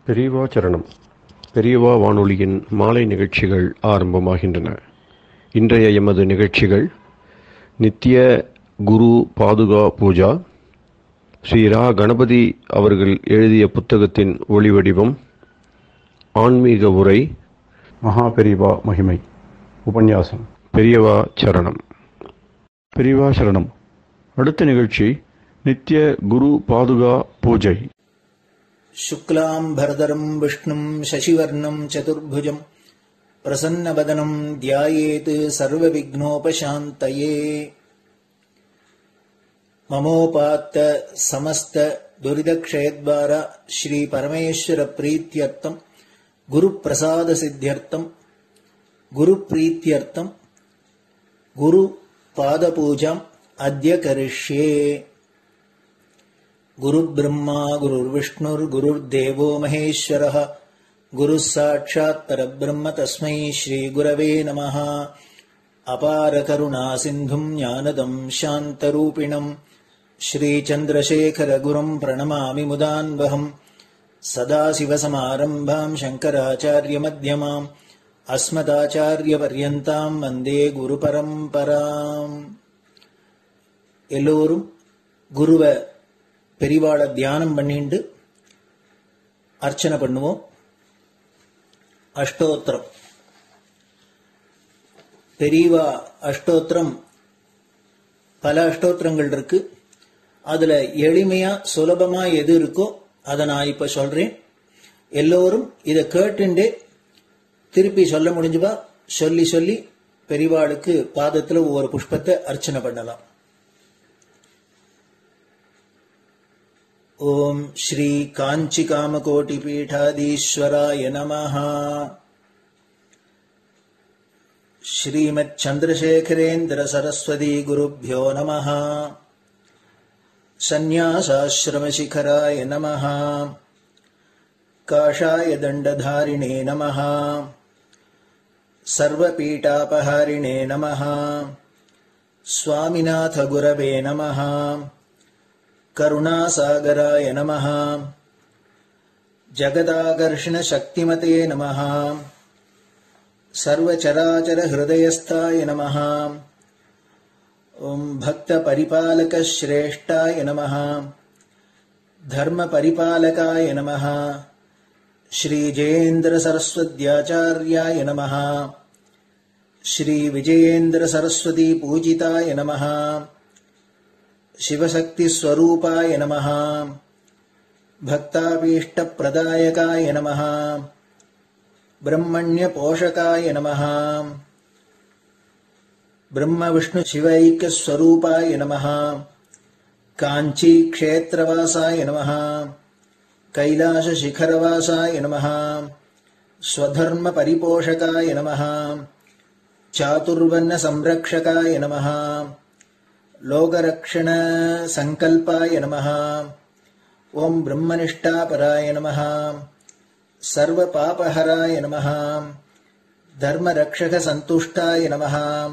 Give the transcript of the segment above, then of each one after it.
பெரியவா சரணம். பெரியவா வானொலியின் மாலை நிகழ்ச்சிகள் ஆரம்பமாகின்றன. இன்றைய எமது நிகழ்ச்சிகள் நித்திய குரு பாதுகா பூஜா, ஸ்ரீ ரா கணபதி அவர்கள் எழுதிய புத்தகத்தின் ஒளிவடிவம், ஆன்மீக உரை, மகா பெரியவா மகிமை, உபன்யாசம். பெரியவா சரணம். பெரியவா சரணம். அடுத்த நிகழ்ச்சி நித்திய குரு பாதுகா பூஜை. शुक्लाम्भरधरं विष्णुं शशिवर्णं चतुर्भुजं प्रसन्नवदनं ध्यायेत् सर्वविघ्नोपशान्तये। ममोपात्त समस्त दुरितक्षयद्वार श्री परमेश्वर प्रीत्यर्थं गुरुप्रसाद सिद्ध्यर्थं गुरुप्रीत्यर्थं गुरुपादपूजाम् अद्य करिष्ये। गुरुर्ब्रह्मा गुरुर्विष्णुर्गुरुर्देवो महेश्वरः गुरुः साक्षात् परब्रह्म तस्मै श्रीगुरवे नमः। अपारकरुणा सिन्धुं ज्ञानदं शान्तरूपिणं श्रीचन्द्रशेखरगुरुं प्रणमामि मुदान्वहम्। सदाशिवसमारम्भां शङ्कराचार्यमध्यमाम् अस्मदाचार्यपर्यन्तां वन्दे गुरुपरम्पराम्. எல்லோரும் குருவ பெரிவாள தியானம் பண்ணிண்டு அர்ச்சனை பண்ணுவோம். அஷ்டோத்திரம். பெரியவா அஷ்டோத்திரம் பல அஷ்டோத்திரங்கள் இருக்கு. அதுல எளிமையா சுலபமா எது இருக்கோ அதை நான் இப்ப சொல்றேன். எல்லோரும் இதை கேட்டுண்டே திருப்பி சொல்ல முடிஞ்சுபா சொல்லி சொல்லி பெரிவாளுக்கு பாதத்துல ஒவ்வொரு புஷ்பத்தை அர்ச்சனை பண்ணலாம். ओम श्री कांची कामकोटि पीठाधीश्वराय नमः। श्रीमत् चंद्रशेखरेन्द्र सरस्वती गुरुभ्यो नमः। संन्यासाश्रम शिखराय नमः। काषाय दंडधारिणे नमः। सर्वपीठापहारिणे नमः। स्वामिनाथ गुरवे नमः। करुणासागराय नमः। जगदाकर्षण शक्तिमते नमः। सर्वचराचर हृदयस्थाय नमः। ओम भक्त परिपालक श्रेष्ठाय नमः। धर्म परिपालकाय नमः। श्री जयेन्द्र सरस्वत्याचार्याय नमः। श्री विजयेन्द्र सरस्वती पूजिताय नमः। शिवशक्ति स्वरूपाय नमः। भक्ताभीष्ट प्रदायकाय नमः। ब्रह्मण्य पोषकाय नमः। ब्रह्म विष्णु शिवैक्य स्वरूपाय नमः। कांची क्षेत्रवासाय नमः। कैलाश शिखरवासाय नमः। स्वधर्म परिपोषकाय नमः। चातुर्वर्ण संरक्षकाय नमः। लोकरक्षण संकल्पाय नमः। ओम ब्रह्मनिष्ठापराय नमः। सर्वपापहराय नमः। धर्मरक्षक संतुष्टाय नमः।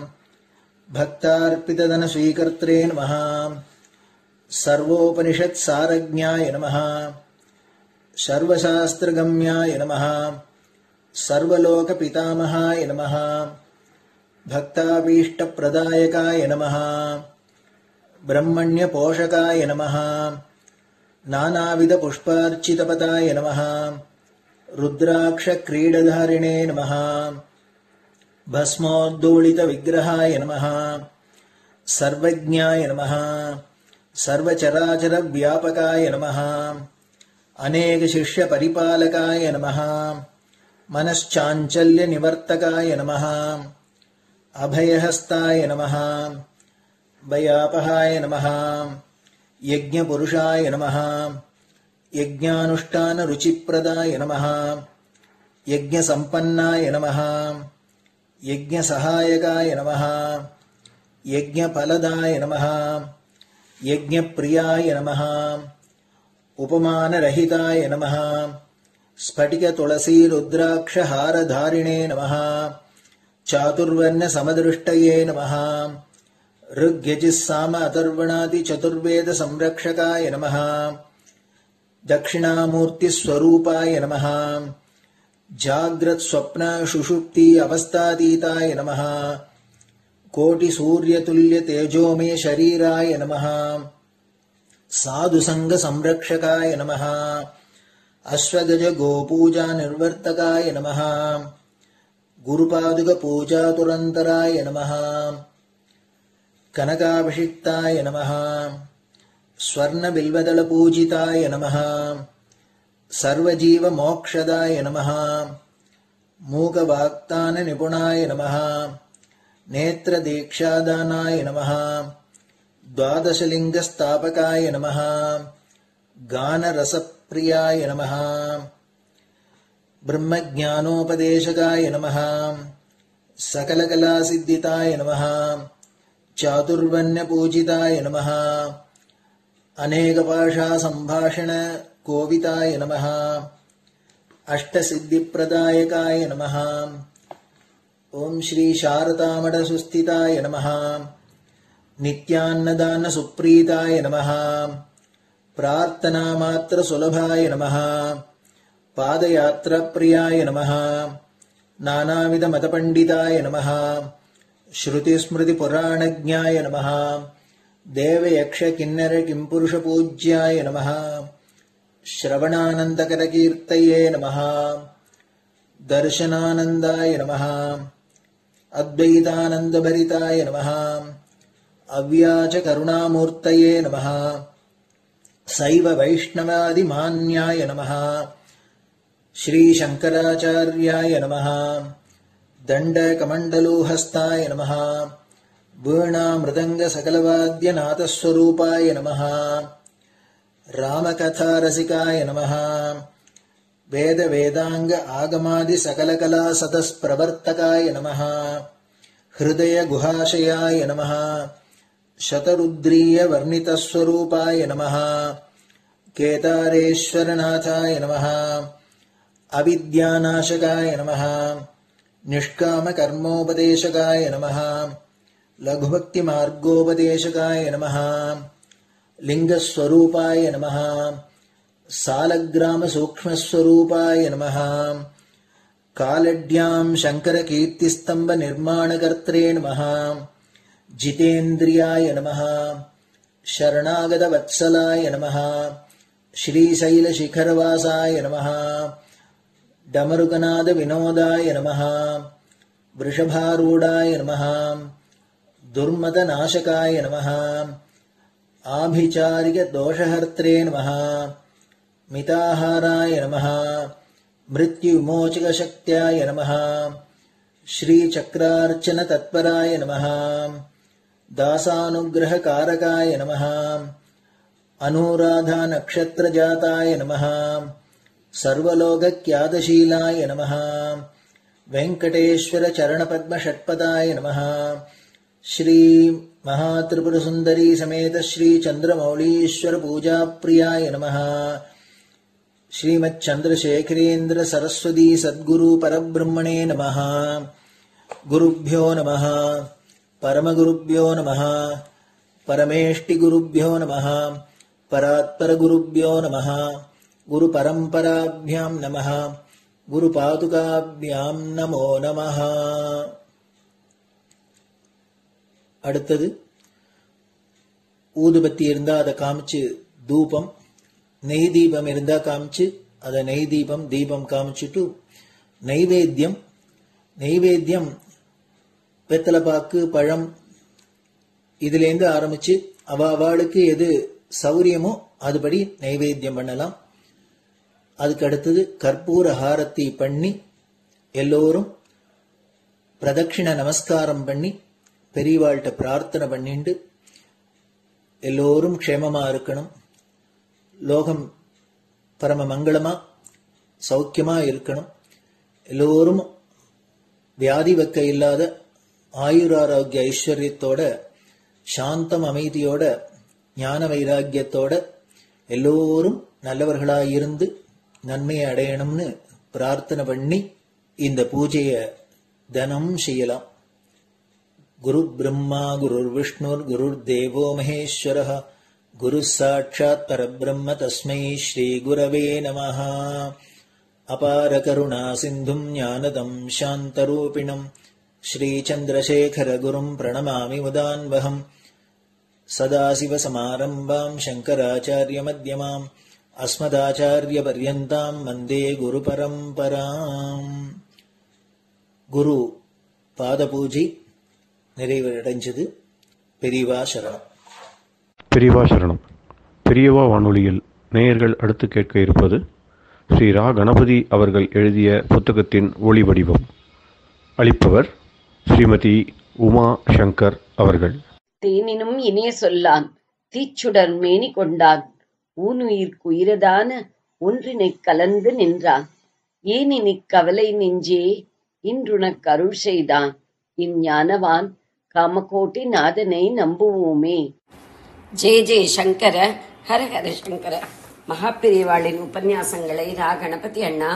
भक्तार्पितधन स्वीकर्त्रे नमः। सर्वोपनिषत् सारज्ञाय नमः। सर्वशास्त्रगम्याय नमः। सर्वलोक पितामहाय नमः। भक्ताभीष्ट प्रदायकाय नमः। ब्रह्मण्य पोषकाय नमः। नानाविध पुष्पार्चितपदाय नमः। रुद्राक्ष क्रीडधारिणे नमः। भस्मोद्दोलित विग्रहाय नमः। सर्वज्ञाय नमः। सर्वचराचर व्यापकाय नमः। अनेक शिष्य परिपालकाय नमः। मनश्चाञ्चल्य निवर्तकाय नमः। अभयहस्ताय नमः। भयापहाय नमः। यज्ञपुरुषाय नमः। यज्ञानुष्ठान रुचिप्रदाय नमः। यज्ञसम्पन्नाय नमः। यज्ञसहायकाय नमः। यज्ञफलदाय नमः। यज्ञप्रियाय नमः। उपमानरहिताय नमः। स्फटिक तुलसी रुद्राक्ष हारधारिणे नमः। चातुर्वर्ण समदृष्टये नमः। ऋग्यजुस्साम अथर्वणादि चतुर्वेद संरक्षकाय नमः। தட்சிணாமூர்த்தி ஸ்வரூபாய நமஹ. ஜாக்ரத் ஸ்வப்ன சுஷுப்தி அவஸ்தாதீதாய நமஹ. கோட்டி சூரிய துல்லிய தேஜோமே ஷரீராய நமஹ. சாது சங்க சம்ரக்ஷகாய நமஹ. அஸ்வகஜ கோபூஜா நிர்வர்த்தகாய நமஹ. குருபாதுக பூஜா துரந்தராய நமஹ. கனகாபிஷிக்தாய நமஹ. ஸ்வர்ண பில்வதள பூஜிதாய நமஹ. சர்வஜீவ மோக்ஷதாய நமஹ. மூக வாக்தான நிபுணாய நமஹ. நேத்ர தீக்ஷாதானாய நமஹ. द्वादशलिंग स्थापकाय नमः. गान रसप्रियाय नमः. ब्रह्मज्ञानोपदेशकाय नमः. सकलकलासिद्धिताय नमः. चातुर्वण्यपूजिताय नमः. अनेकभाषा संभाषण कोविताय नमः. अष्टसिद्धिप्रदायकाय नमः. ओम श्री शारदामठ सुस्थिताय नमः. नित्यान्नदान सुप्रीताय नमः. प्रार्थना मात्र सुलभाय नमः. पादयात्रा प्रियाय नमः. नानाविध मतपंडिताय नमः. श्रुति स्मृति पुराणज्ञाय नमः. देव यक्ष किन्नर किंपुरुष पूज्याय नमः. श्रवणानंदकर कीर्तये नमः. दर्शनानंदाय नमः. अद्वैतानंद भरिताय नमः. अव्याच करुणामूर्तये नमः. शैव वैष्णवादि मान्याय नमः. श्री शंकराचार्याय नमः. दंड कमंडलूहस्ताय नमः. वीणा मृदंग सकलवाद्य नाथस्वरूपाय नमः. रामकथा रसिकाय नमः. वेद वेदांग आगमादि सकलकला सतस्प्रवर्तकाय नमः. हृदय गुहाशयाय नमः. शतरुद्रीय वर्णितस्वरूपाय नमः. केदारेश्वरनाथाय नमः. अविद्यानाशकाय नमः. निष्काम कर्मोपदेशकाय नमः. लघुभक्ति मार्गोपदेशकाय नमः. लिंगस्वरूपाय नमः. सालग्राम सूक्ष्मस्वरूपाय नमः. कालड्यां शंकर कीर्तिस्तंभ निर्माणकर्त्रे नमः. जितेन्द्रियाय नमः. शरणागत वत्सलाय नमः. श्रीशैल शिखरवासाय नमः. डमरुकनाद विनोदाय नमः. वृषभारूढ़ाय नमः. दुर्मद नाशकाय नमः. आभिचारिक दोषहर्त्रे नमः. मिताहाराय नमः. मृत्युविमोचक शक्त्याय नमः. श्री चक्रार्चन तत्पराय नमः. दासानुग्रह कारकाय नमः. अनुराधा नक्षत्र जाताय नमः. सर्वलोक ख्यातशीलाय नमः. वेंकटेश्वर चरण पद्म षट्पदाय नमः. श्री महात्रिपुर सुंदरी समेत श्री चंद्रमौलीश्वर पूजा प्रियाय नमः. श्रीमच्चंद्रशेखरेन्द्र सरस्वती सद्गुरु परब्रह्मणे नमः. गुरुभ्यो नमः. परमगुरुभ्यो नमः. परमेष्टिगुरुभ्यो नमः. परात्परगुरुभ्यो नमः. गुरुपरम्पराभ्यां नमः. गुरुपादुकाभ्यां नमो नमः. அடுத்தது ஊதுபத்தி இருந்தா அதை காமிச்சு தூபம், நெய் தீபம் இருந்தா காமிச்சு அதை நெய் தீபம் தீபம் காமிச்சுட்டு நைவேத்தியம் நைவேத்தியம் வெத்தலைப்பாக்கு பழம் இதுலேருந்து ஆரம்பிச்சு அவளுக்கு எது சௌரியமோ அதுபடி நைவேத்தியம் பண்ணலாம். அதுக்கு அடுத்தது கற்பூர ஹாரத்தி பண்ணி எல்லோரும் பிரதட்சிண நமஸ்காரம் பண்ணி பெரியவாள்கிட்ட பிரார்த்தனை பண்ணிண்டு எல்லோரும் க்ஷேமமா இருக்கணும், லோகம் பரம மங்களமா சௌக்கியமா இருக்கணும், எல்லோரும் வியாதி வெக்க இல்லாத ஆயுராரோக்கிய ஐஸ்வர்யத்தோட சாந்தம் அமைதியோட ஞான வைராக்கியத்தோட எல்லோரும் நல்லவர்களாயிருந்து நன்மையை அடையணும்னு பிரார்த்தனை பண்ணி இந்த பூஜையை தினம் செய்யலாம். குரு பிரம்மா குரு விஷ்ணுர் குரு தேவோ மகேஸ்வரः குருः சாட்சாத் பரபிரம்ம தஸ்மை ஸ்ரீ குரவே நமः. அபார கருணா சிந்தும் ஞானதம் சாந்தரூபிணம் ஸ்ரீசந்திரசேகர குரும் பிரணமாமி முதான்வகம். சதாசிவசமாரம்பாம் சங்கராச்சார்யமத்யமாம் அஸ்மதாச்சார்யபர்யந்தாம் வந்தே குருபரம்பராம். குரு பாதபூஜை நிறைவடைஞ்சது. பெரியவா சரணம். பெரியவா சரணம். பெரியவா வானொலியில் நேயர்கள் அடுத்து கேட்க இருப்பது ஸ்ரீ ரா கணபதி அவர்கள் எழுதிய புத்தகத்தின் ஒளி வடிவம். அளிப்பவர் ஸ்ரீமதி உமா சங்கர் அவர்கள். தேனினும் இனிய சொல்லான் தீச்சுடர் மேனி கொண்டான் ஊனுயிர்க்குயிரதான ஒன்றினைக் கலந்து நின்றான் ஏனினிக் கவலை நெஞ்சே இன்றுனக் அருள் செய்தான் இஞ்ஞானவான் காமகோட்டி நாதனை நம்புவோமே. ஜெய ஜெய சங்கர, ஹர ஹர சங்கர. மகாபெரிவாளின் உபன்யாசங்களை ரா கணபதி அண்ணா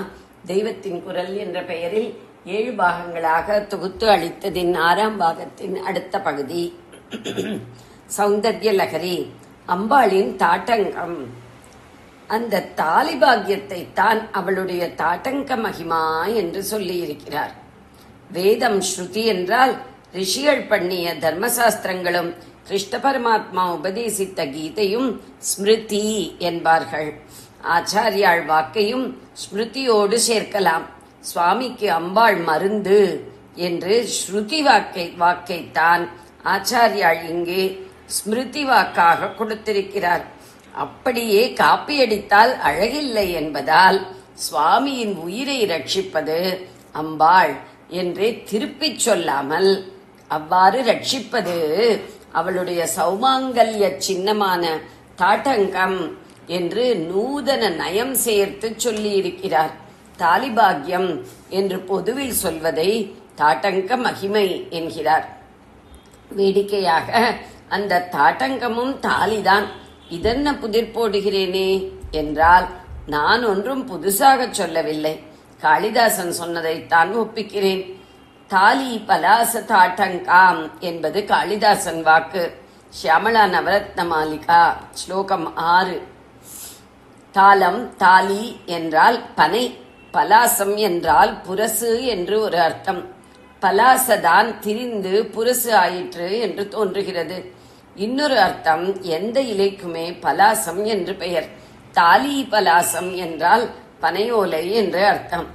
தெய்வத்தின் குரல் என்ற பெயரில் 7 பாகங்களாக தொகுத்து அளித்ததின் 6ஆம் பாகத்தின் அடுத்த பகுதி சௌந்தர்ய லகரி, அம்பாளின் தாட்டங்கம். அந்த தாலிபாகியத்தை தான் அவளுடைய தாட்டங்க மகிமா என்று சொல்லி இருக்கிறார். வேதம் ஸ்ருதி என்றால் ரிஷிகள் பண்ணிய தர்மசாஸ்திரங்களும் கிருஷ்ண பரமாத்மா உபதேசித்த கீதையும் ஸ்மிருதி என்பார்கள். ஆச்சாரியாள் வாக்கையும் ஸ்மிருதியோடு சேர்க்கலாம். சுவாமிக்கு அம்பாள் மருந்து என்று ஸ்ருதி வாக்கைத்தான் ஆச்சாரியாள் இங்கே ஸ்மிருதி வாக்காக கொடுத்திருக்கிறார். அப்படியே காப்பியடித்தால் அழகில்லை என்பதால் சுவாமியின் உயிரை ரட்சிப்பது அம்பாள் என்றே திருப்பிச் சொல்லாமல் அவ்வாறு ரட்சிப்பது அவளுடைய சௌமாங்கல்ய சின்னமான தாட்டங்கம் என்று நூதன நயம் சேர்த்து சொல்லி இருக்கிறார். தாலிபாகியம் என்று பொதுவில் சொல்வதை தாட்டங்க மகிமை என்கிறார். வேடிக்கையாக அந்த தாட்டங்கமும் தாலிதான். இதென்ன புதிர் போடுகிறேனே என்றால் நான் ஒன்றும் புதுசாக சொல்லவில்லை. காளிதாசன் சொன்னதைத்தான் ஒப்பிக்கிறேன். தாலி பலாச தாட்டங்காம் என்பது காளிதாசன் வாக்கு. ஷியாமளா நவரத்ன மாலிகா ஸ்லோகம் 6. தாளம் தாலி என்றால் பனை, பலாசம் என்றால் புரசு என்று ஒரு அர்த்தம். பலாசதான் திரிந்து புரசு ஆயிற்று என்று தோன்றுகிறது. இன்னொரு அர்த்தம், எந்த இலைக்குமே பலாசம் என்று பெயர். தாலி பலாசம் என்றால் பனையோலை என்று அர்த்தம்.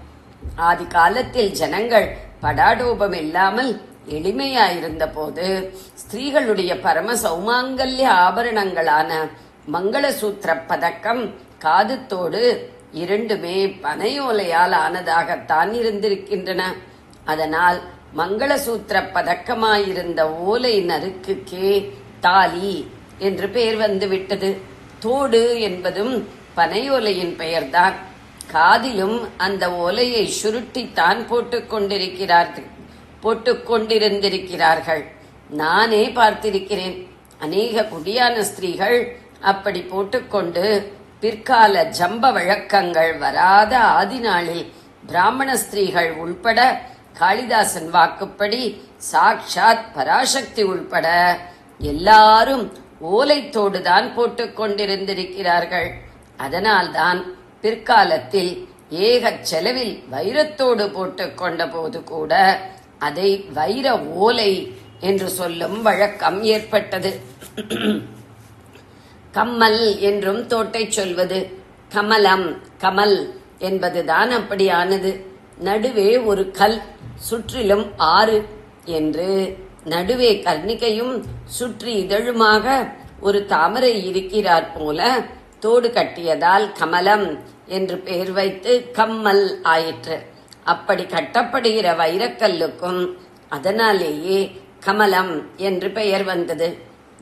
ஆதி காலத்தில் ஜனங்கள் படாடோபம் இல்லாமல் எளிமையாயிருந்த போது ஸ்திரீகளுடைய பரம சௌமாங்கல்ய ஆபரணங்களான மங்களசூத்திர பதக்கம், காதுத்தோடு இரண்டுமே பனையோலையால் ஆனதாகத்தான் இருந்திருக்கின்றன. அதனால் மங்களசூத்திர பதக்கமாயிருந்த ஓலை நறுக்குக்கே தாலி என்று பெயர் வந்துவிட்டது. தோடு என்பதும் பனையோலையின் பெயர்தான். காதிலும் அந்த ஓலையை சுருட்டித்தான் போட்டுக்கொண்டிருந்திருக்கிறார்கள். நானே பார்த்திருக்கிறேன். அநேக குடியான ஸ்திரீகள் அப்படி போட்டுக்கொண்டு பிற்கால ஜம்ப வழக்கங்கள் வராத ஆதி நாளில் பிராமண ஸ்திரீகள் உள்பட காளிதாசன் வாக்குப்படி சாட்சாத் பராசக்தி உள்பட எல்லாரும் ஓலைத்தோடுதான் போட்டுக்கொண்டிருந்திருக்கிறார்கள். அதனால்தான் பிற்காலத்தில் ஏகச் செலவில் வைரத்தோடு போட்டுக்கொண்ட போது கூட அதை வைர ஓலை என்று சொல்லும் வழக்கம் ஏற்பட்டது. கம்மல் என்றும் தோட்டை சொல்வது. கமலம், கமல் என்பதுதான் அப்படியானது. நடுவே ஒரு கல், சுற்றிலும் 6 என்று. நடுவே கர்ணிகையும் சுற்றி இதழுமாக ஒரு தாமரை இருக்கிறார் போல தோடு கட்டியதால் கமலம் என்று பெயர் வைத்து கம்மல் ஆயிற்று. அப்படி கட்டப்படுகிற வைரக்கல்லுக்கும் அதனாலேயே கமலம் என்று பெயர் வந்தது.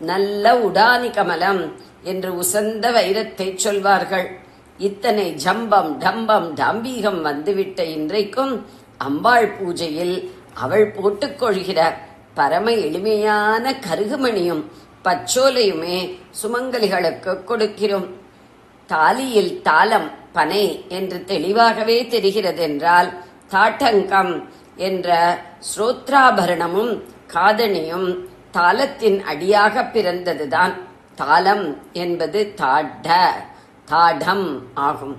நல்ல உடானி கமலம் என்று உசந்த வைரத்தை சொல்வார்கள். இத்தனை ஜம்பம் டம்பம் டாம்பீகம் வந்துவிட்ட இன்றைக்கும் அம்பாள் பூஜையில் அவள் போட்டுக்கொள்கிறார் பரம எளிமையான கருகுமணியும் பச்சோலையுமே சுமங்கலிகளுக்கு கொடுக்கிறோம். தாலியில் தாளம் பனை என்று தெளிவாகவே தெரிகிறது என்றால் தாட்டங்கம் என்ற ஸ்ரோத்ராபரணமும் காதணியும் தாளத்தின் அடியாக பிறந்ததுதான். தாளம் என்பது தாடம் ஆகும்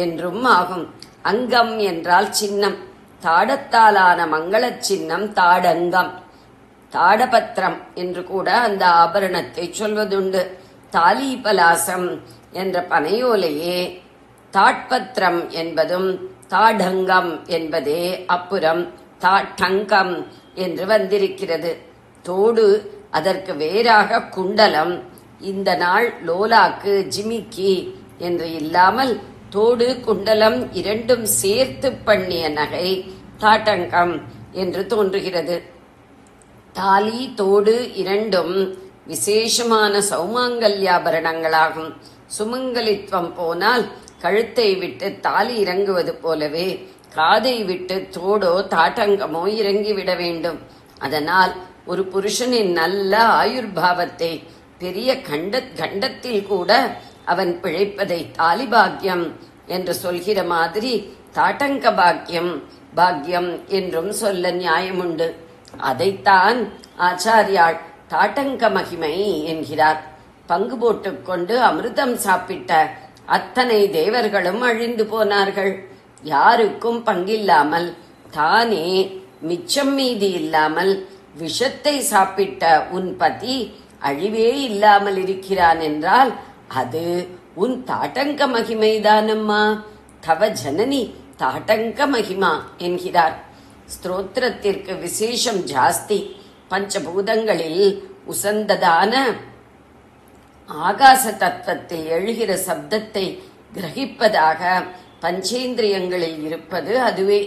என்றும் ஆகும். அங்கம் என்றால் சின்னம். தாடத்தாலான மங்களச் சின்னம் தாடங்கம். தாடபத்திரம் என்று கூட அந்த ஆபரணத்தை சொல்வதுண்டு. தாலீபலாசம் என்ற பனையோலையே தாட்பத்திரம் என்பதும் தாடங்கம் என்பதே அப்புறம் தாட்டங்கம் என்று வந்திருக்கிறது. தோடு அதற்கு வேறாக குண்டலம். இந்த நாள் லோலாக்கு ஜிமிக்கி என்று இல்லாமல் தோடு குண்டலம் இரண்டும் சேர்த்து பண்ணிய நகை தாட்டங்கம் என்று தோன்றுகிறது. தாலி தோடு இரண்டும் விசேஷமான சௌமாங்கல்யாபரணங்களாகும். சுமங்கலித்துவம் போனால் கழுத்தை விட்டு தாலி இறங்குவது போலவே காதை விட்டு தோடோ தாட்டங்கமோ இறங்கிவிட வேண்டும். அதனால் ஒரு புருஷனின் நல்ல ஆயுர்பாவத்தை பெரிய கண்டத்தில் கூட அவன் பிழைப்பதை தாலி பாக்கியம் என்று சொல்கிற மாதிரி தாட்டங்க பாக்கியம் என்றும் சொல்ல நியாயமுண்டு. அதைத்தான் ஆச்சாரியாள் தாட்டங்க மகிமை என்கிறார். பங்கு போட்டுக்கொண்டு அமிர்தம் சாப்பிட்ட அத்தனை தேவர்களும் அழிந்து போனார்கள். யாருக்கும் பங்கில்லாமல் தானே மிச்சம் மீதி இல்லாமல் விஷத்தை சாப்பிட்ட உன் பதி அழிவே இல்லாமல் இருக்கிறான் என்றால் அது உன் தாட்டங்க மகிமைதானம்மா. தவ ஜனனி தாட்டங்க மகிமா என்கிறார். ஸ்தோத்திரத்திற்கு விசேஷம் ஜாஸ்தி. பஞ்சபூதங்களில் உசந்ததான ஆகாச தத்துவத்தில் எழுகிற சப்தத்தை கிரகிப்பதாக பஞ்சேந்திரியங்களில் இருப்பது அதுவே.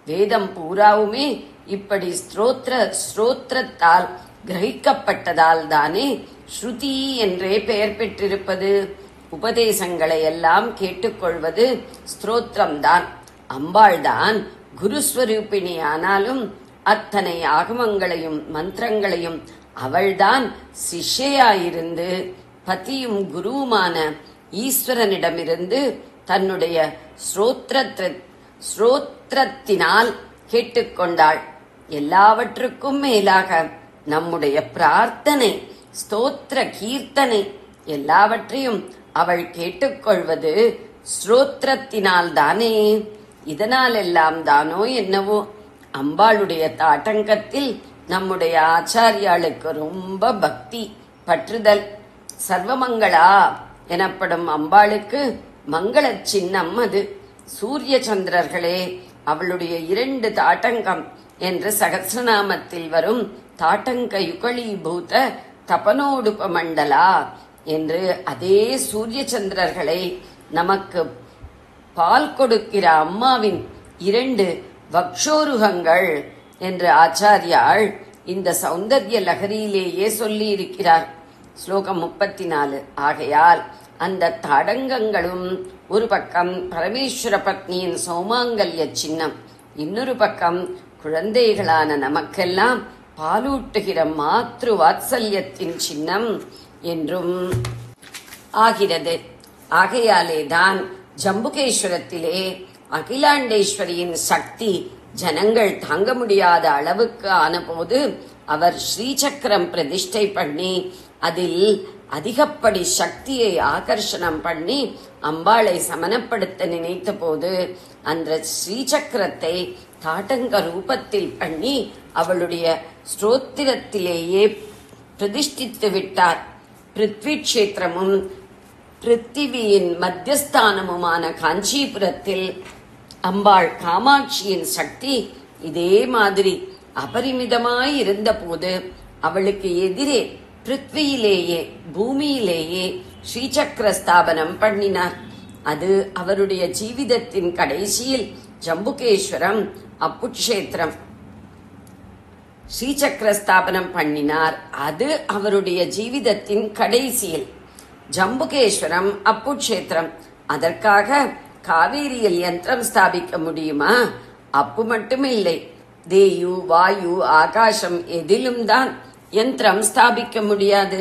வேதம் பூராவுமே இப்படி ஸ்ரோத்திரத்தால் கிரகிக்கப்பட்டதால் தானே ஸ்ருதி என்றே பெயர் பெற்றிருப்பது. உபதேசங்களை எல்லாம் கேட்டுக்கொள்வது ஸ்தோத்திரம்தான். அம்பாள்தான் குருஸ்வரூபிணி. ஆனாலும் அத்தனை ஆகமங்களையும் மந்திரங்களையும் அவள்தான் சிஷ்யாயிருந்து பதியும் குருவுமான ஈஸ்வரனிடமிருந்து தன்னுடைய ஸ்ரோத்திரத்தினால் கேட்டுக்கொண்டாள். எல்லாவற்றுக்கும் மேலாக நம்முடைய பிரார்த்தனை, ஸ்தோத்திர கீர்த்தனை எல்லாவற்றையும் அவள் கேட்டுக்கொள்வது ஸ்ரோத்திரத்தினால் தானே. இதனால் எல்லாம் தானோ என்னவோ அம்பாளுடைய தாட்டங்கத்தில் நம்முடைய ஆச்சாரியாளுக்கு ரொம்ப பக்தி, பற்றுதல். சர்வமங்களா எனப்படும் அம்பாளுக்கு மங்கள சின்னம் அது. சூரிய சந்திரர்களே அவளுடைய 2 தாட்டங்கம் என்று சகஸ்ரநாமத்தில் வரும் தாட்டங்க யுகலீபூத தபனோடுபமண்டலா என்று அதே சூரிய சந்திரர்களை நமக்கு பால் கொடுக்கிற அம்மாவின் 2 வக்ஷோருகங்கள் என்று ஆச்சாரியாள் இந்த சௌந்தர்ய லகரியிலேயே சொல்லி இருக்கிறார். ஸ்லோகம் 34. ஆகையால் அந்த தாடங்கங்களும் ஒரு பக்கம் பரமேஸ்வர பத்னியின் சௌமாங்கல்ய சின்னம், இன்னொரு பக்கம் குழந்தைகளான நமக்கெல்லாம் பாலூட்டுகிற மாத்ரு வாத்சல்யத்தின் சின்னம் என்றும் ஆகிறது. ஆகையாலேதான் ஜம்புகேஸ்வரத்திலே அகிலாண்டேஸ்வரியின் சக்தி ஜனங்கள் தாங்க முடியாத அளவுக்கு ஆனபோது அவர் ஸ்ரீசக்கரம் பிரதிஷ்டை பண்ணி அதில் அதிகப்படி சக்தியை ஆகர்ஷணம் பண்ணி அம்பாளை சமனப்படுத்த நினைத்த போது அந்த ஸ்ரீசக்கரத்தை தாட்டங்க ரூபத்தில் பண்ணி அவளுடைய ஸ்தோத்திரத்திலேயே பிரதிஷ்டித்து விட்டார். பிருத்வி கஷேத்திரமும் பிருத்திவியின் மத்தியஸ்தானமுமான காஞ்சிபுரத்தில் அம்பாள் காமாட்சியின் சக்தி இதே மாதிரி அபரிமிதமாய் இருந்த போது அவளுக்கு எதிரே பிருத்வியிலேயே பூமியிலேயே ஸ்ரீசக்கர ஸ்தாபனம் பண்ணினார். அது அவருடைய ஜீவிதத்தின் கடைசியில் ஜம்புகேஸ்வரம் அப்புட்சேத்திரம் ஸ்ரீசக்கர ஸ்தாபனம் பண்ணினார். அது அவருடைய ஜீவிதத்தின் கடைசியில். ஜம்புகேஸ்வரம் அப்புட்சேத்திரம். அதற்காக காவேரியில் யந்திரம் ஸ்தாபிக்க முடியுமா? அப்பு மட்டுமில்லை, தேயு வாயு ஆகாசம் எதிலும் தான் யந்திரம் ஸ்தாபிக்க முடியாது.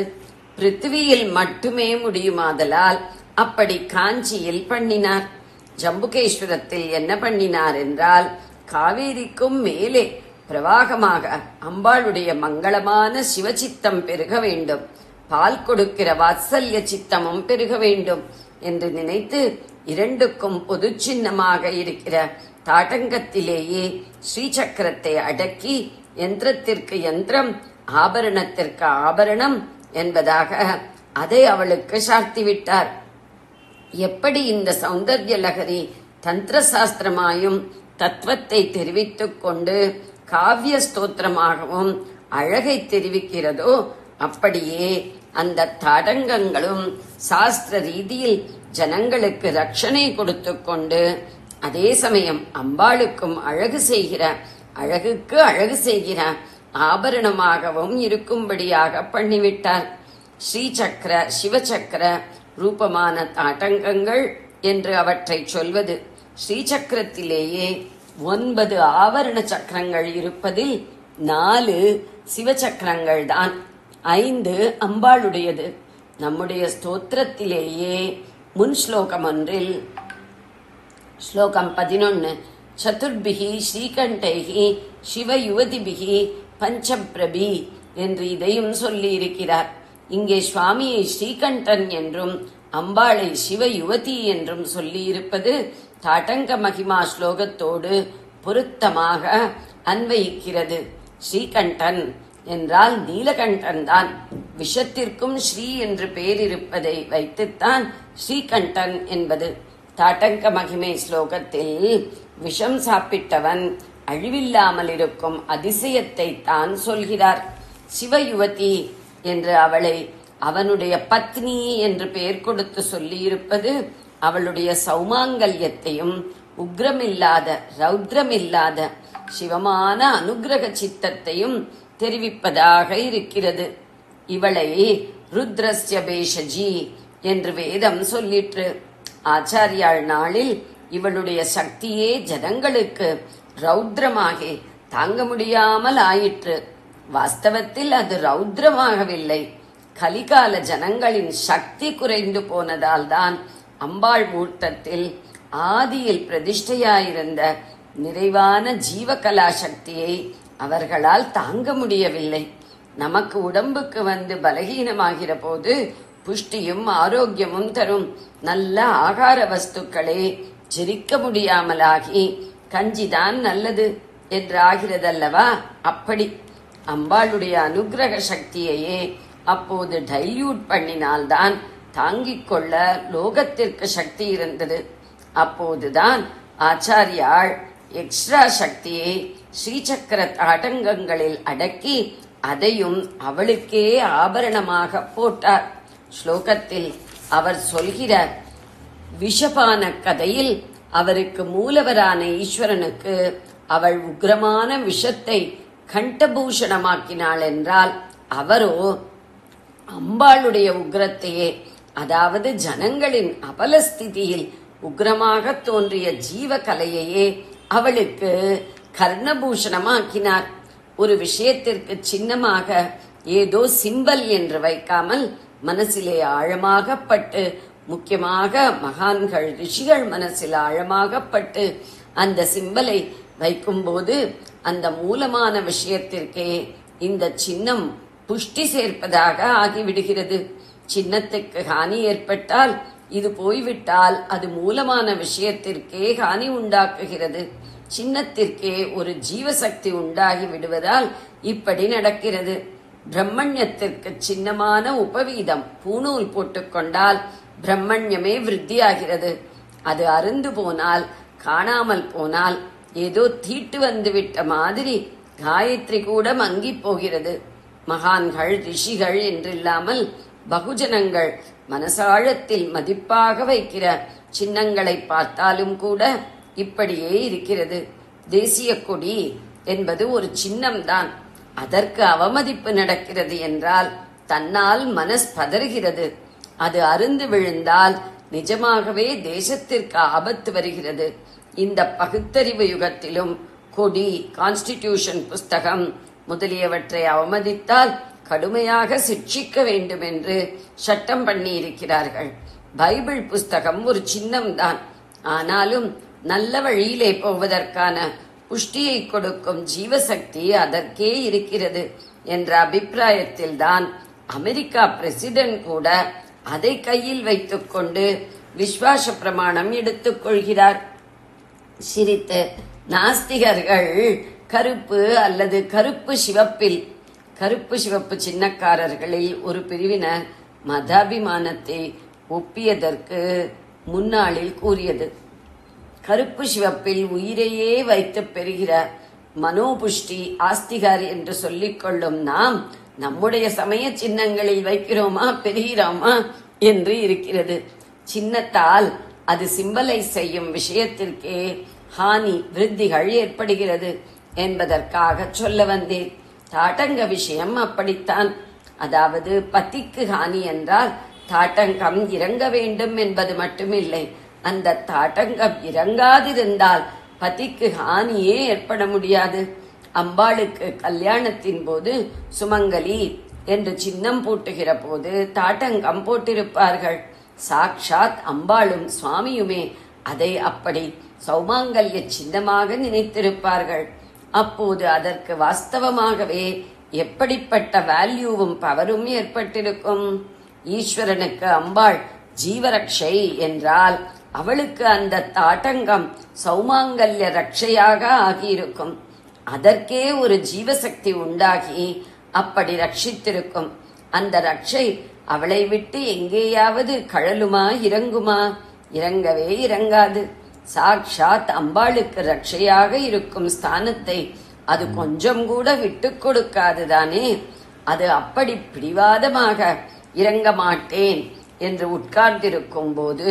பிருத்திவியில் மட்டுமே முடியுமாதலால் அப்படி காஞ்சியில் பண்ணினார். ஜம்புகேஸ்வரத்தில் என்ன பண்ணினார் என்றால், காவேரிக்கும் மேலே பிரவாகமாக அம்பாளுடைய மங்களமான சிவசித்தம் பெருக வேண்டும், பால் கொடுக்கிற வாத்சல்ய சித்தமும் பெருக வேண்டும் என்று நினைத்து இரண்டுக்கும் பொது சின்னமாக இருக்கிற தாட்டங்கத்திலேயே ஸ்ரீசக்கரத்தை அடக்கி யந்திரத்திற்கு யந்திரம், ஆபரணத்திற்கு ஆபரணம் என்பதாக அதை அவளுக்கு சார்த்திவிட்டார். எப்படி இந்த சௌந்தர்ய லகரி தந்திர சாஸ்திரமாயும் தத்துவத்தை தெரிவித்துக் கொண்டு காவிய ஸ்தோத்திரமாகவும் அழகை தெரிவிக்கிறதோ அப்படியே அந்த தாடங்கங்களும் சாஸ்திர ரீதியில் ஜனங்களுக்கு ரட்சணை கொடுத்து கொண்டு அதே சமயம் அம்பாளுக்கும் அழகு செய்கிற, அழகுக்கு அழகு செய்கிற ஆபரணமாகவும் இருக்கும்படியாக பண்ணிவிட்டார். ஸ்ரீசக்கர சிவசக்கர ரூபமான தாட்டங்கங்கள் என்று அவற்றை சொல்வது. ஸ்ரீசக்கரத்திலேயே 9 ஆவரண சக்கரங்கள் இருப்பதில் 4 சிவசக்கரங்கள் தான், 5 அம்பாளுடையது. நம்முடைய ஸ்தோத்திரத்திலேயே முன் ஸ்லோகம் ஒன்றில் ஸ்லோகம் 11 சதுர்பிகி ஸ்ரீகண்டைகி சிவயுவதிபிகி பஞ்சபிரபி என்று இதையும் சொல்லி இருக்கிறார். இங்கே சுவாமியை ஸ்ரீகண்டன் என்றும் அம்பாளை சிவயுவதி என்றும் சொல்லி இருப்பது தாட்டங்க மகிமா ஸ்லோகத்தோடு பொருத்தமாக அன்வயிக்கிறது. ஸ்ரீகண்டன் என்றால் நீலகண்டன் தான். விஷத்திற்கும் ஸ்ரீ என்று பெயர் இருப்பதை வைத்துத்தான் ஸ்ரீகண்டன் என்பது. தாட்டங்க மகிமை ஸ்லோகத்தில் விஷம் சாப்பிட்டவன் அழிவில்லாமல் இருக்கும் அதிசயத்தை தான் சொல்கிறார். சிவயுவதி என்று அவளை அவனுடைய பத்னி என்று பெயர் கொடுத்து சொல்லியிருப்பது அவளுடைய சௌமாங்கல்யத்தையும் உக்ரமில்லாத ரௌத்ரமில்லாத சிவமான அனுகிரக சித்தத்தையும் தெரிவிப்பதாக இருக்கிறது. இவளை ருத்ரஸ்ய பேஷஜி என்று வேதம் சொல்லிற்று. ஆச்சாரியாள் நாளில் இவளுடைய சக்தியே ஜனங்களுக்கு ரௌத்ரமாகி தாங்க முடியாமல் ஆயிற்று. வாஸ்தவத்தில் அது ரௌத்ரமாகவில்லை. கலிகால ஜனங்களின் சக்தி குறைந்து போனதால் தான் அம்பாள் மூர்த்தத்தில் ஆதியில் பிரதிஷ்டையாயிருந்த நிறைவான ஜீவகலா சக்தியை அவர்களால் தாங்க முடியவில்லை. நமக்கு உடம்புக்கு வந்து பலகீனமாகிற போது புஷ்டியும் ஆரோக்கியமும் தரும் நல்ல ஆகார வஸ்துக்களே ஜெரிக்க முடியாமலாகி கஞ்சிதான் நல்லது என்று ஆகிறதல்லவா? அப்படி அம்பாளுடைய அனுகிரக சக்தியையே அப்போது டைல்யூட் பண்ணினால்தான் தாங்கிக் கொள்ள லோகத்திற்கு சக்தி இருந்தது. அப்போதுதான் ஆச்சாரியாள் எக்ஸ்ட்ரா சக்தியை ஸ்ரீசக்கர தாட்டங்கங்களில் அடக்கி அதையும் அவளுக்கே ஆபரணமாக போட்டார். ஸ்லோகத்தில் அவர் சொல்கிற விஷபான கதையில் அவருக்கு மூலவரான ஈஸ்வரனுக்கு அவள் உக்ரமான விஷத்தை கண்டபூஷணமாக்கினாள் என்றால், அவரோ அம்பாளுடைய உக்ரத்தையே, அதாவது ஜனங்களின் அபலஸ்திதியில் உக்ரமாக தோன்றிய ஜீவகலையையே அவளுக்கு கர்ணபூஷணமாக்கினார். ஒரு விஷயத்திற்கு சின்னமாக ஏதோ சிம்பல் என்று வைக்காமல் மனசிலே ஆழமாக பட்டு, முக்கியமாக மகான்கள் ரிஷிகள் மனசில் ஆழமாக பட்டு அந்த சிம்பலை வைக்கும்போது அந்த மூலமான விஷயத்திற்கே இந்த சின்னம் புஷ்டி சேர்ப்பதாக ஆகிவிடுகிறது. சின்னத்துக்கு ஹானி ஏற்பட்டால், இது போய்விட்டால் அது மூலமான விஷயத்திற்கே ஹானி உண்டாக்குகிறது. சின்னத்திற்கே ஒரு ஜீவசக்தி உண்டாகி விடுவதால் இப்படி நடக்கிறது. பிரம்மண்யத்திற்கு சின்னமான உபவீதம் பூணூல் போட்டுக்கொண்டால் பிரம்மண்யமே விருத்தியாகிறது. அது அருந்து போனால், காணாமல் போனால், ஏதோ தீட்டு வந்துவிட்ட மாதிரி காயத்ரி கூட மங்கி போகிறது. மகான்கள் ரிஷிகள் என்றில்லாமல் பகுஜனங்கள் மனசாழத்தில் மதிப்பாக வைக்கிற சின்னங்களை பார்த்தாலும் கூட இப்படியே இருக்கிறது. தேசிய கொடி என்பது ஒரு சின்னம்தான். அதற்கு அவமதிப்பு நடக்கிறது என்றால் தன்னால் மனஸ் பதறுகிறது. அது அருந்து விழுந்தால் நிஜமாகவே தேசத்திற்கு ஆபத்து வருகிறது. இந்த பகுத்தறிவு யுகத்திலும் கொடி, கான்ஸ்டிடியூஷன் புஸ்தகம் முதலியவற்றை அவமதித்தால் கடுமையாக சிட்சிக்க வேண்டும் என்று சட்டம் பண்ணி இருக்கிறார்கள். பைபிள் புஸ்தகம் ஒரு சின்னம்தான். ஆனாலும் நல்ல வழியிலே போவதற்கான புஷ்டியை கொடுக்கும் ஜீவசக்தி அதற்கே இருக்கிறது என்ற அபிப்பிராயத்தில்தான் அமெரிக்கா பிரசிடென்ட் கூட அதை கையில் வைத்துக்கொண்டு விஸ்வாச பிரமாணம் எடுத்துக் கொள்கிறார். சிரித்து நாஸ்திகர்கள் கருப்பு அல்லது கருப்பு சிவப்பு சின்னக்காரர்களில் ஒரு பிரிவினர் மதாபிமானத்தை ஒப்பியதற்கு முன்னாளில் கூறியது. கருப்பு சிவப்பில் உயிரையே வைத்து பெறுகிற மனோபுஷ்டி ஆஸ்திகார் என்று சொல்லிக் கொள்ளும் நாம் நம்முடைய சமய சின்னங்களில் வைக்கிறோமா பெறுகிறோமா என்று இருக்கிறது. சின்னத்தால் அது சிம்பலைஸ் செய்யும் விஷயத்திற்கே ஹானி விருத்திகள் ஏற்படுகிறது என்பதற்காக சொல்ல வந்தேன். தாட்டங்க விஷயம் அப்படித்தான். அதாவது பத்திக்கு ஹானி என்றால் தாட்டங்கம் இறங்க வேண்டும் என்பது மட்டுமில்லை, அந்த தாட்டங்கம் இறங்காதிருந்தால் பதிக்கு ஹானியே ஏற்பட முடியாது. அம்பாளுக்கு கல்யாணத்தின் போது சுமங்கலி என்று சின்னம் போட்டுகிற போது தாட்டங்கம் போட்டிருப்பார்கள். சாக்ஷாத் அம்பாளும் சுவாமியுமே அதை அப்படி சௌமாங்கல்ய சின்னமாக நினைத்திருப்பார்கள். அப்போது அதற்கு வாஸ்தவமாகவே எப்படிப்பட்ட வேல்யூவும் பவரும் ஏற்பட்டிருக்கும். ஈஸ்வரனுக்கு அம்பாள் ஜீவரக்ஷை என்றால் அவளுக்கு அந்த தாட்டங்கம் சௌமாங்கல்ய ரக்ஷையாக ஆகியிருக்கும். அதற்கே ஒரு ஜீவசக்தி உண்டாகி அப்படி ரட்சித்திருக்கும். அந்த ரக்ஷை அவளை விட்டு எங்கேயாவது கழலுமா இறங்குமா? இறங்கவே இறங்காது. சாக்ஷாத் அம்பாளுக்கு ரட்சையாக இருக்கும் ஸ்தானத்தை அது கொஞ்சம் கூட விட்டு கொடுக்காதுதானே. அது அப்படி பிடிவாதமாக இறங்க மாட்டேன் என்று உட்கார்ந்திருக்கும் போது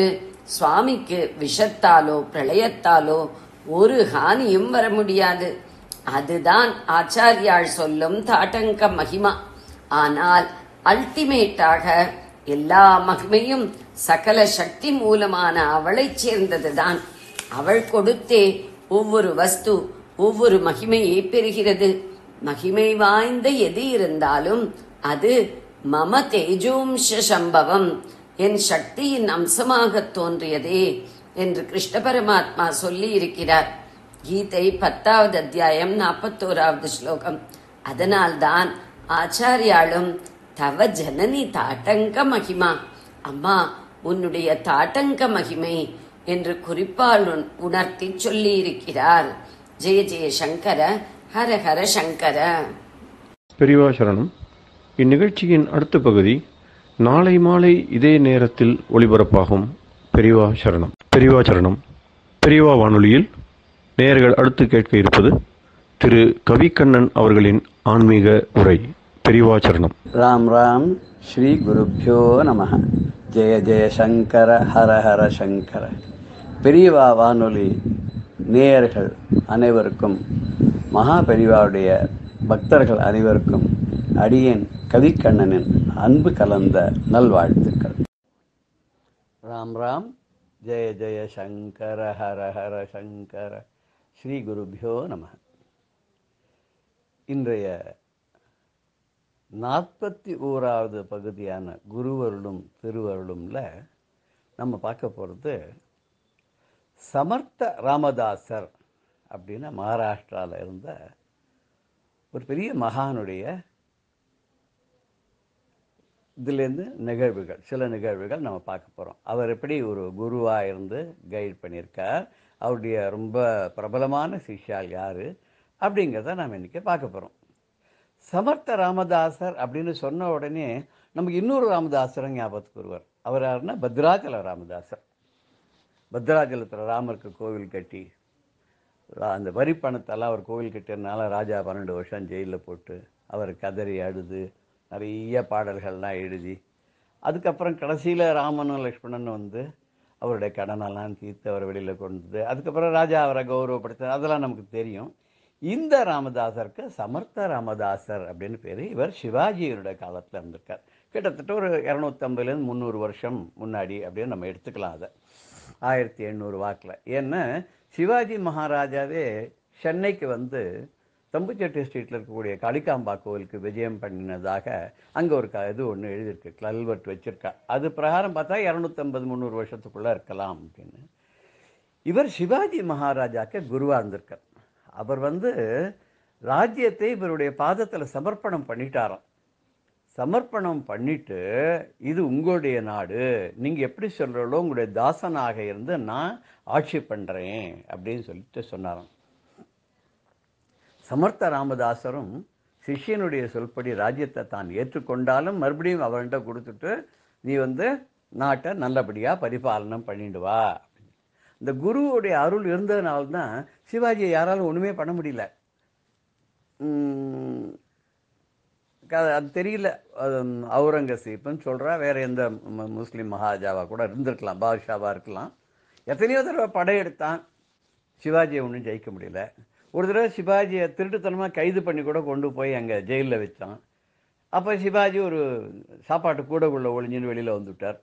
சுவாமிக்கு விஷத்தாலோ பிரளயத்தாலோ ஒரு ஹானியும் வர முடியாது. அதுதான் ஆச்சாரியாள் சொல்லும் தாட்டங்க மகிமா. ஆனால் அல்டிமேட்டாக எல்லா மகிமையும் சகல சக்தி மூலமான அவளை சேர்ந்ததுதான். அவள் கொடுத்தே ஒவ்வொரு வஸ்து ஒவ்வொரு மகிமையை பெறுகிறது. மகிமை வாய்ந்த எது இருந்தாலும் அது மம தேஜோம்ச சம்பவம், என் சக்தியின் அம்சமாக தோன்றியதே என்று கிருஷ்ண பரமாத்மா சொல்லி இருக்கிறார். கீதை 10வது அத்தியாயம் 41வது ஸ்லோகம். அதனால்தான் ஆச்சாரியாலும் தவ ஜனனி தாட்டங்க மகிமா, அம்மா உன்னுடைய தாட்டங்க மகிமை என்று குறிப்பால் உணர்த்தி சொல்லி இருக்கிறார். ஜெய ஜெய சங்கர, ஹர ஹர சங்கர. பெரியவா சரணம். இந்நிகழ்ச்சியின் அடுத்த பகுதி நாளை மாலை இதே நேரத்தில் ஒளிபரப்பாகும். பெரியவா சரணம். பெரியவா சரணம். பெரியவா வானொலியில் நேயர்கள் அடுத்து கேட்க இருப்பது திரு கவிக்கண்ணன் அவர்களின் ஆன்மீக உரை. பெரியவா சரணம். ராம் ராம். ஸ்ரீ குருப்யோ நம. ஜெய ஜெய சங்கர, ஹர ஹர சங்கர. பெரியவா வானொலி நேயர்கள் அனைவருக்கும், மகா பெரியவாவுடைய பக்தர்கள் அனைவருக்கும் அடியேன் கவிக்கண்ணனின் அன்பு கலந்த நல்வாழ்த்துக்கள். ராம் ராம். ஜெய ஜெய சங்கர, ஹர ஹர சங்கர. ஸ்ரீ குருப்யோ நம. இன்றைய 41வது பகுதியான குருவருளும் திருவருளும்ல நம்ம பார்க்க போகிறது சமர்த்த ராமதாசர் அப்படின்னா மகாராஷ்டிராவில் இருந்த ஒரு பெரிய மகானுடைய இதுலேருந்து சில நிகழ்வுகள் நம்ம பார்க்க போகிறோம். அவர் எப்படி ஒரு குருவாக இருந்து கைட் பண்ணியிருக்கார், அவருடைய ரொம்ப பிரபலமான சிஷ்யால் யார் அப்படிங்கிறத நாம் இன்றைக்கி பார்க்க போகிறோம். சமர்த்த ராமதாசர் அப்படின்னு சொன்ன உடனே நமக்கு இன்னொரு ராமதாசரும் ஞாபகத்துக்கு வருவார். அவர் யாருன்னா பத்ராச்சல ராமதாசர். பத்ராச்சலத்தில் ராமருக்கு கோவில் கட்டி அந்த வரி பணத்தெல்லாம் அவர் கோவில் கட்டியதுனால ராஜா 12 வருஷம் ஜெயிலில் போட்டு அவர் கதறி அழுது நிறைய பாடல்கள்லாம் எழுதி அதுக்கப்புறம் கடைசியில் ராமனும் லக்ஷ்மணன் வந்து அவருடைய கடனெல்லாம் தீர்த்து அவர் வெளியில் கொண்டு அதுக்கப்புறம் ராஜா அவரை கௌரவப்படுத்த அதெல்லாம் நமக்கு தெரியும். இந்த ராமதாசருக்கு சமர்த்த ராமதாசர் அப்படின்னு பேர். இவர் சிவாஜியருடைய காலத்தில் இருந்திருக்கார். கிட்டத்தட்ட ஒரு 250லேருந்து 300 வருஷம் முன்னாடி அப்படின்னு நம்ம எடுத்துக்கலாம். அதை 1800 வாக்கில். ஏன்னா சிவாஜி மகாராஜாவே சென்னைக்கு வந்து தம்புச்செட்டி ஸ்ட்ரீட்டில் இருக்கக்கூடிய காளிகாம்பா கோவிலுக்கு விஜயம் பண்ணினதாக அங்கே ஒரு இது ஒன்று எழுதியிருக்கு, கல்வெட்டு வச்சுருக்கா. அது பிரகாரம் பார்த்தா 250-300 வருஷத்துக்குள்ளே இருக்கலாம் அப்படின்னு. இவர் சிவாஜி மகாராஜாக்கு குருவாக இருந்திருக்கார். அவர் வந்து ராஜ்யத்தை இவருடைய பாதத்தில் சமர்ப்பணம் பண்ணிட்டாராம். சமர்ப்பணம் பண்ணிட்டு இது உங்களுடைய நாடு, நீங்கள் எப்படி சொல்கிறீங்களோ உங்களுடைய தாசனாக இருந்து நான் ஆட்சி பண்ணுறேன் அப்படின்னு சொல்லிட்டு சொன்னாராம். சமர்த்த ராமதாசரும் சிஷ்யனுடைய சொல்படி ராஜ்யத்தை தான் ஏற்றுக்கொண்டாலும் மறுபடியும் அவன்கிட்ட கொடுத்துட்டு நீ நாட்டை நல்லபடியாக பரிபாலனம் பண்ணிட்டு வா. இந்த குருவுடைய அருள் இருந்ததுனால்தான் சிவாஜியை யாராலும் ஒன்றுமே பண்ண முடியல. அது தெரியல. அவுரங்கசீப்னு சொல்கிறா, வேற எந்த முஸ்லீம் மகாஜாவா கூட இருந்திருக்கலாம், பாதுஷாவாக இருக்கலாம். எத்தனையோ தடவை படையெடுத்தான், சிவாஜியை ஒன்றும் ஜெயிக்க முடியல. ஒரு தடவை சிவாஜியை திருட்டுத்தனமாக கைது பண்ணி கூட கொண்டு போய் அங்கே ஜெயிலில் வச்சான். அப்போ சிவாஜி ஒரு சாப்பாட்டு கூடக்குள்ளே ஒளிஞ்சின்னு வெளியில் வந்துவிட்டார்.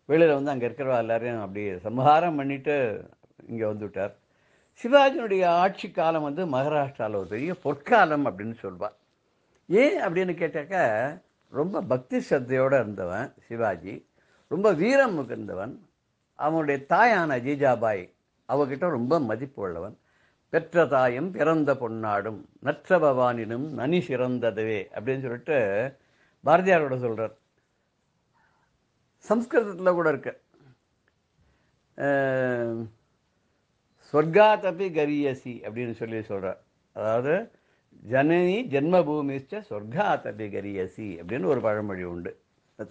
வெளியில் அங்கே இருக்கிறவா எல்லாரையும் அப்படி சம்ஹாரம் பண்ணிட்டு இங்கே வந்துவிட்டார். சிவாஜியினுடைய ஆட்சி காலம் மகாராஷ்டிராவில் ஒரு பெரிய பொற்காலம் அப்படின்னு சொல்வார். ஏன் அப்படின்னு கேட்டாக்க, ரொம்ப பக்தி ஸ்ரத்தையோடு இருந்தவன் சிவாஜி, ரொம்ப வீரம் மிகுந்தவன். அவனுடைய தாயான ஜீஜாபாய் அவகிட்ட ரொம்ப மதிப்பு உள்ளவன். பெற்ற தாயும் பிறந்த பொன்னாடும் நற்ற பவானினும் நனி சிறந்ததுவே அப்படின்னு சொல்லிட்டு பாரதியாரோட சொல்கிறார். சம்ஸ்கிருதத்தில் கூட இருக்கு, சொர்க்காதபி கரியசி அப்படின்னு சொல்லி சொல்கிறார். அதாவது ஜனனி ஜென்மபூமிச்ச சொர்க்காதபி கரியசி அப்படின்னு ஒரு பழமொழி உண்டு.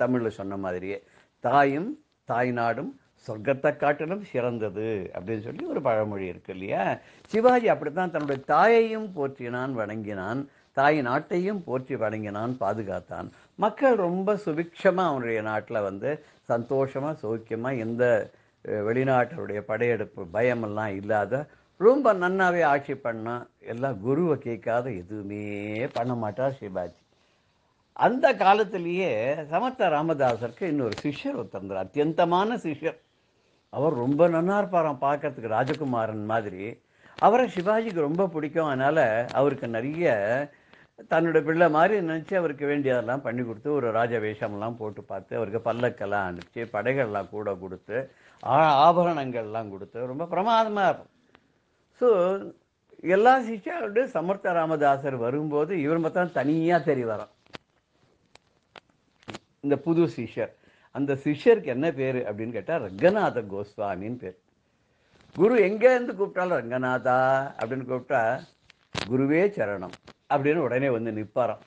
தமிழில் சொன்ன மாதிரியே தாயும் தாய் நாடும் சொர்க்கத்தை காட்டிலும் சிறந்தது அப்படின்னு சொல்லி ஒரு பழமொழி இருக்கு இல்லையா. சிவாஜி அப்படித்தான் தன்னுடைய தாயையும் போற்றினான், வணங்கினான், தாய் நாட்டையும் போற்றி வணங்கினான், பாதுகாத்தான். மக்கள் ரொம்ப சுபிக்ஷமாக அவனுடைய நாட்டில் சந்தோஷமாக சௌக்கியமாக எந்த வெளிநாட்டருடைய படையெடுப்பு பயமெல்லாம் இல்லாத ரொம்ப நன்னாவே ஆட்சி பண்ணான். எல்லாம் குருவை கேட்காத எதுவுமே பண்ண மாட்டார் சிவாஜி. அந்த காலத்திலேயே சமர்த்த ராமதாசருக்கு இன்னொரு சிஷ்யர் ஒருத்தர், அத்தியந்தமான சிஷ்யர். அவர் ரொம்ப நன்னா இருப்பாராம், பார்க்கறதுக்கு ராஜகுமாரன் மாதிரி. அவரை சிவாஜிக்கு ரொம்ப பிடிக்கும். அதனால் அவருக்கு நிறைய தன்னோட பிள்ளை மாதிரி நினச்சி அவருக்கு வேண்டியதெல்லாம் பண்ணி கொடுத்து, ஒரு ராஜ வேஷம்லாம் போட்டு பார்த்து, அவருக்கு பல்லக்கெல்லாம் அனுப்பிச்சு, படைகள்லாம் கூட கொடுத்து, ஆபரணங்கள்லாம் கொடுத்து ரொம்ப பிரமாதமாக இருக்கும். ஸோ எல்லா சிஷ்யர்களுடைய சமர்த்த ராமதாசர் வரும்போது இவர் மட்டும் தனியாக தெரிவாராம், இந்த புது சிஷ்யர். அந்த சிஷ்யருக்கு என்ன பேர் அப்படின்னு கேட்டால் ரங்கநாத கோஸ்வாமின்னு பேர். குரு எங்கேருந்து கூப்பிட்டாலும் ரங்கநாதா அப்படின்னு கூப்பிட்டா குருவே சரணம் அப்படின்னு உடனே நிற்பாராம்.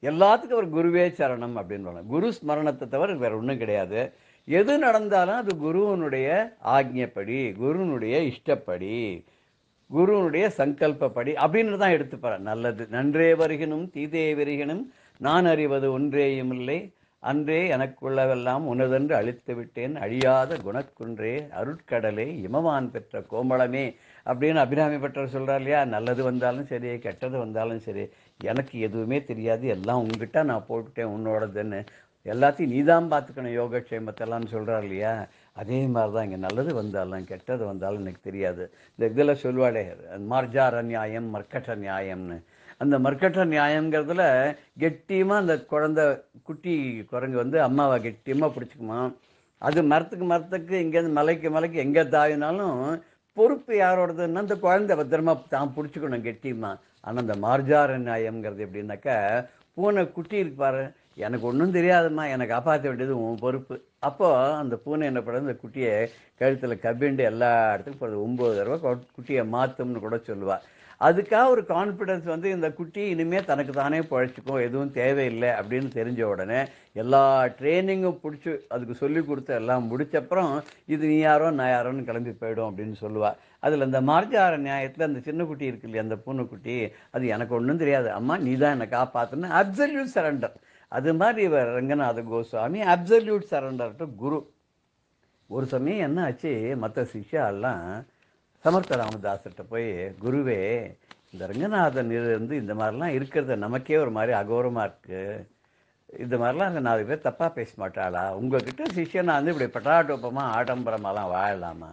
எல்லாத்துக்கும் அவர் குருவே சரணம் அப்படின்னு. குரு ஸ்மரணத்தை தவிர வேற ஒன்றும் கிடையாது. எது நடந்தாலும் அது குருவனுடைய ஆக்ஞைப்படி, குருவனுடைய இஷ்டப்படி, குருவனுடைய சங்கல்பப்படி அப்படின்னு தான் எடுத்துப்பார். நல்லது நன்றே வருகினும் தீதே வருகினும் நான் அறிவது ஒன்றேயும் இல்லை, அன்றே எனக்குள்ளவெல்லாம் உனதென்று அழித்து விட்டேன், அழியாத குணக்குன்றே அருட்கடலே இமவான் பெற்ற கோமளமே அப்படின்னு அபிராமி பெற்றவர் சொல்கிறார் இல்லையா. நல்லது வந்தாலும் சரி, கெட்டது வந்தாலும் சரி, எனக்கு எதுவுமே தெரியாது, எல்லாம் உங்ககிட்ட நான் போட்டுட்டேன், உன்னோடதுன்னு. எல்லாத்தையும் நீதான் பார்த்துக்கணும் யோகக்ஷேமத்தெல்லாம் சொல்கிறார் இல்லையா. அதே மாதிரி தான் இங்கே நல்லது வந்தாலும் கெட்டது வந்தாலும் எனக்கு தெரியாது. இந்த இதில் சொல்வாளே மார்ஜார நியாயம் மர்க்கட்ட நியாயம்னு. அந்த மர்க்கட்ட நியாயங்கிறதுல கெட்டியமாக அந்த குழந்தை குட்டி குரங்கு அம்மாவை கெட்டியமாக பிடிச்சிக்குமா. அது மரத்துக்கு இங்கேருந்து மலைக்கு எங்கே தாவினாலும் பொறுப்பு யாரோடதுன்னா அந்த குழந்தை பத்திரமா தான் பிடிச்சிக்கணும் கெட்டியமா. ஆனால் அந்த மார்ஜார நியாயம்ங்கிறது எப்படின்னாக்கா, பூனை குட்டி இருப்பாரு, எனக்கு ஒன்றும் தெரியாதும்மா, எனக்கு காப்பாற்ற வேண்டியது உன் பொறுப்பு. அப்போது அந்த பூனை என்ன பண்ணுறது, இந்த குட்டியை கழுத்தில் கவ்விண்டு எல்லா இடத்துக்கும் போகிறது, 9 தடவை குட்டியை மாற்றும்னு கூட சொல்லுவாள். அதுக்காக ஒரு கான்ஃபிடன்ஸ் இந்த குட்டி இனிமேல் தனக்கு தானே பழச்சிக்கும், எதுவும் தேவையில்லை அப்படின்னு தெரிஞ்ச உடனே எல்லா ட்ரைனிங்கும் பிடிச்சி அதுக்கு சொல்லி கொடுத்து எல்லாம் முடிச்சப்புறம் இது நீ யாரோ நான் யாரோன்னு கிளம்பி போயிடும் அப்படின்னு சொல்லுவாள். அதில் அந்த மார்ஜார நியாயத்தில் அந்த சின்ன குட்டி இருக்கு இல்லையா, அந்த பூனைக்குட்டி, அது எனக்கு ஒன்றும் தெரியாது அம்மா, நீ தான் என்னை காப்பாற்றுன்னு அப்சல்யூட் சரண்டர். அது மாதிரி இவர் Ranganatha Goswami absolute surrender to guru. ஒரு சமயம் என்ன ஆச்சு, மற்ற சிஷ்யாலாம் சமர்த்த ராமதாஸ்கிட்ட போய், குருவே இந்த ரங்கநாதன் இருந்து இந்த மாதிரிலாம் இருக்கிறத நமக்கே ஒரு மாதிரி அகோரமாக இருக்குது, இந்த மாதிரிலாம் அந்த 4 பேர் தப்பாக பேச மாட்டாளா, உங்ககிட்ட சிஷ்யனை இப்படி பட்டாட்டோப்பமாக ஆடம்பரமாலாம் வாழலாமா?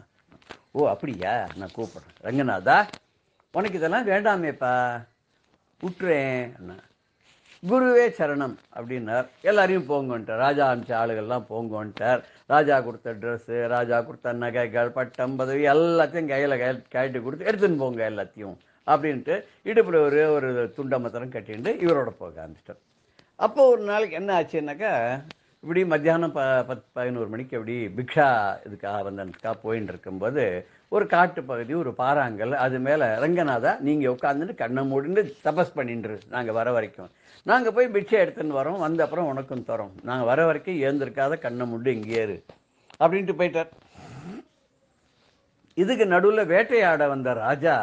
ஓ அப்படியா, நான் கூப்பிட்றேன். ரங்கநாதா உனக்கு இதெல்லாம் வேண்டாமேப்பா, விட்டுறேன், குருவே சரணம் அப்படின்னார். எல்லாரையும் போங்கன்ட்டார். ராஜா அனுப்பிச்ச ஆளுகள்லாம் போங்கன்ட்டார். ராஜா கொடுத்த ட்ரெஸ்ஸு, ராஜா கொடுத்த நகைகள், பட்டம், பதவி எல்லாத்தையும் கையில் கழட்டி கொடுத்து எடுத்துன்னு போங்க எல்லாத்தையும் அப்படின்ட்டு இடுப்பில் ஒரு துண்டை மாத்திரம் கட்டிட்டு இவரோட போக ஆரம்பிச்சிட்டார். அப்போ ஒரு நாளைக்கு என்ன ஆச்சுன்னாக்கா, இப்படி மத்தியானம் 10-11 மணிக்கு அப்படி பிக்ஷா இதுக்காக வந்ததுக்காக போயின்னு இருக்கும்போது ஒரு காட்டு பகுதி, ஒரு பாறாங்கல், அது மேலே ரங்கநாதா நீங்கள் உட்காந்துட்டு கண்ணை மூடிட்டு தபஸ் பண்ணிட்டு நாங்கள் வர வரைக்கும், நாங்கள் போய் பிக்ஷை எடுத்துன்னு வரோம், வந்த அப்புறம் உனக்கும் தரோம், நாங்கள் வர வரைக்கும் ஏந்திருக்காத கண்ணை மூடி இங்கேயே இரு அப்படின்ட்டு போயிட்டார். இதுக்கு நடுவில் வேட்டையாட வந்த ராஜா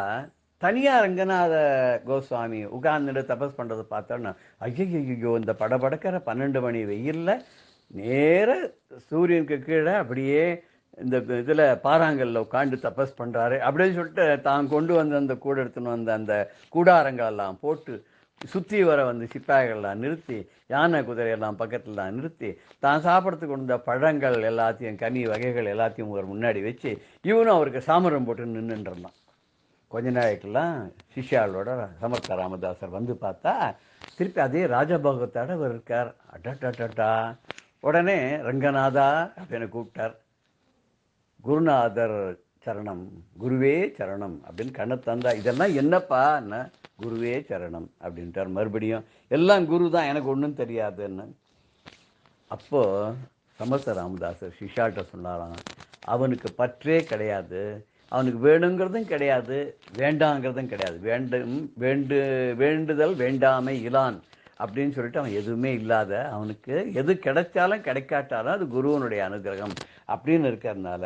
தனியா ரங்கநாத கோஸ்வாமி உட்கார்ந்துட்டு தபஸ் பண்றதை பார்த்தோன்னா, ஐயோ இந்த படபடக்கிற 12 மணி வெயில்ல நேர சூரியனுக்கு கீழே அப்படியே இந்த இதுல பாறாங்கல்ல உட்காந்து தபஸ் பண்றாரு அப்படின்னு சொல்லிட்டு தான் கொண்டு வந்த அந்த கூட எடுத்துன்னு வந்த அந்த கூடாரங்கள் எல்லாம் போட்டு சுற்றி வர வந்து சிப்பாய்கள்லாம் நிறுத்தி, யானை குதிரையெல்லாம் பக்கத்துலாம் நிறுத்தி, தான் சாப்பிட்றதுக்கு கொண்ட பழங்கள் எல்லாத்தையும், கனி வகைகள் எல்லாத்தையும் ஒரு முன்னாடி வச்சு இவனும் அவருக்கு சாமரம் போட்டு நின்றுட்டு இருந்தான். கொஞ்ச நாளைக்கெல்லாம் சிஷ்யாளோட சமர்த்த ராமதாசர் வந்து பார்த்தா திருப்பி அதே ராஜபோகத்தோட அவர் இருக்கார். அடட்டா! உடனே ரங்கநாதா அப்படின்னு கூப்பிட்டார். குருநாதர் சரணம், குருவே சரணம் அப்படின்னு கண்ணை தந்தா. இதெல்லாம் என்னப்பா என்ன? குருவே சரணம் அப்படின்ட்டார். மறுபடியும் எல்லாம் குரு தான், எனக்கு ஒன்றும் தெரியாதுன்னு. அப்போ சமர்த்த ராமதாசர் சிஷ்யாட்ட சொன்னாராம், அவனுக்கு பற்றே கிடையாது, அவனுக்கு வேணுங்கிறதும் கிடையாது, வேண்டாங்கிறதும் கிடையாது. வேண்டுதல் வேண்டாமை இலான் அப்படின்னு சொல்லிட்டு அவன் எதுவுமே இல்லாத, அவனுக்கு எது கிடைச்சாலும் கிடைக்காட்டாலும் அது குருவனுடைய அனுகிரகம் அப்படின்னு இருக்கிறதுனால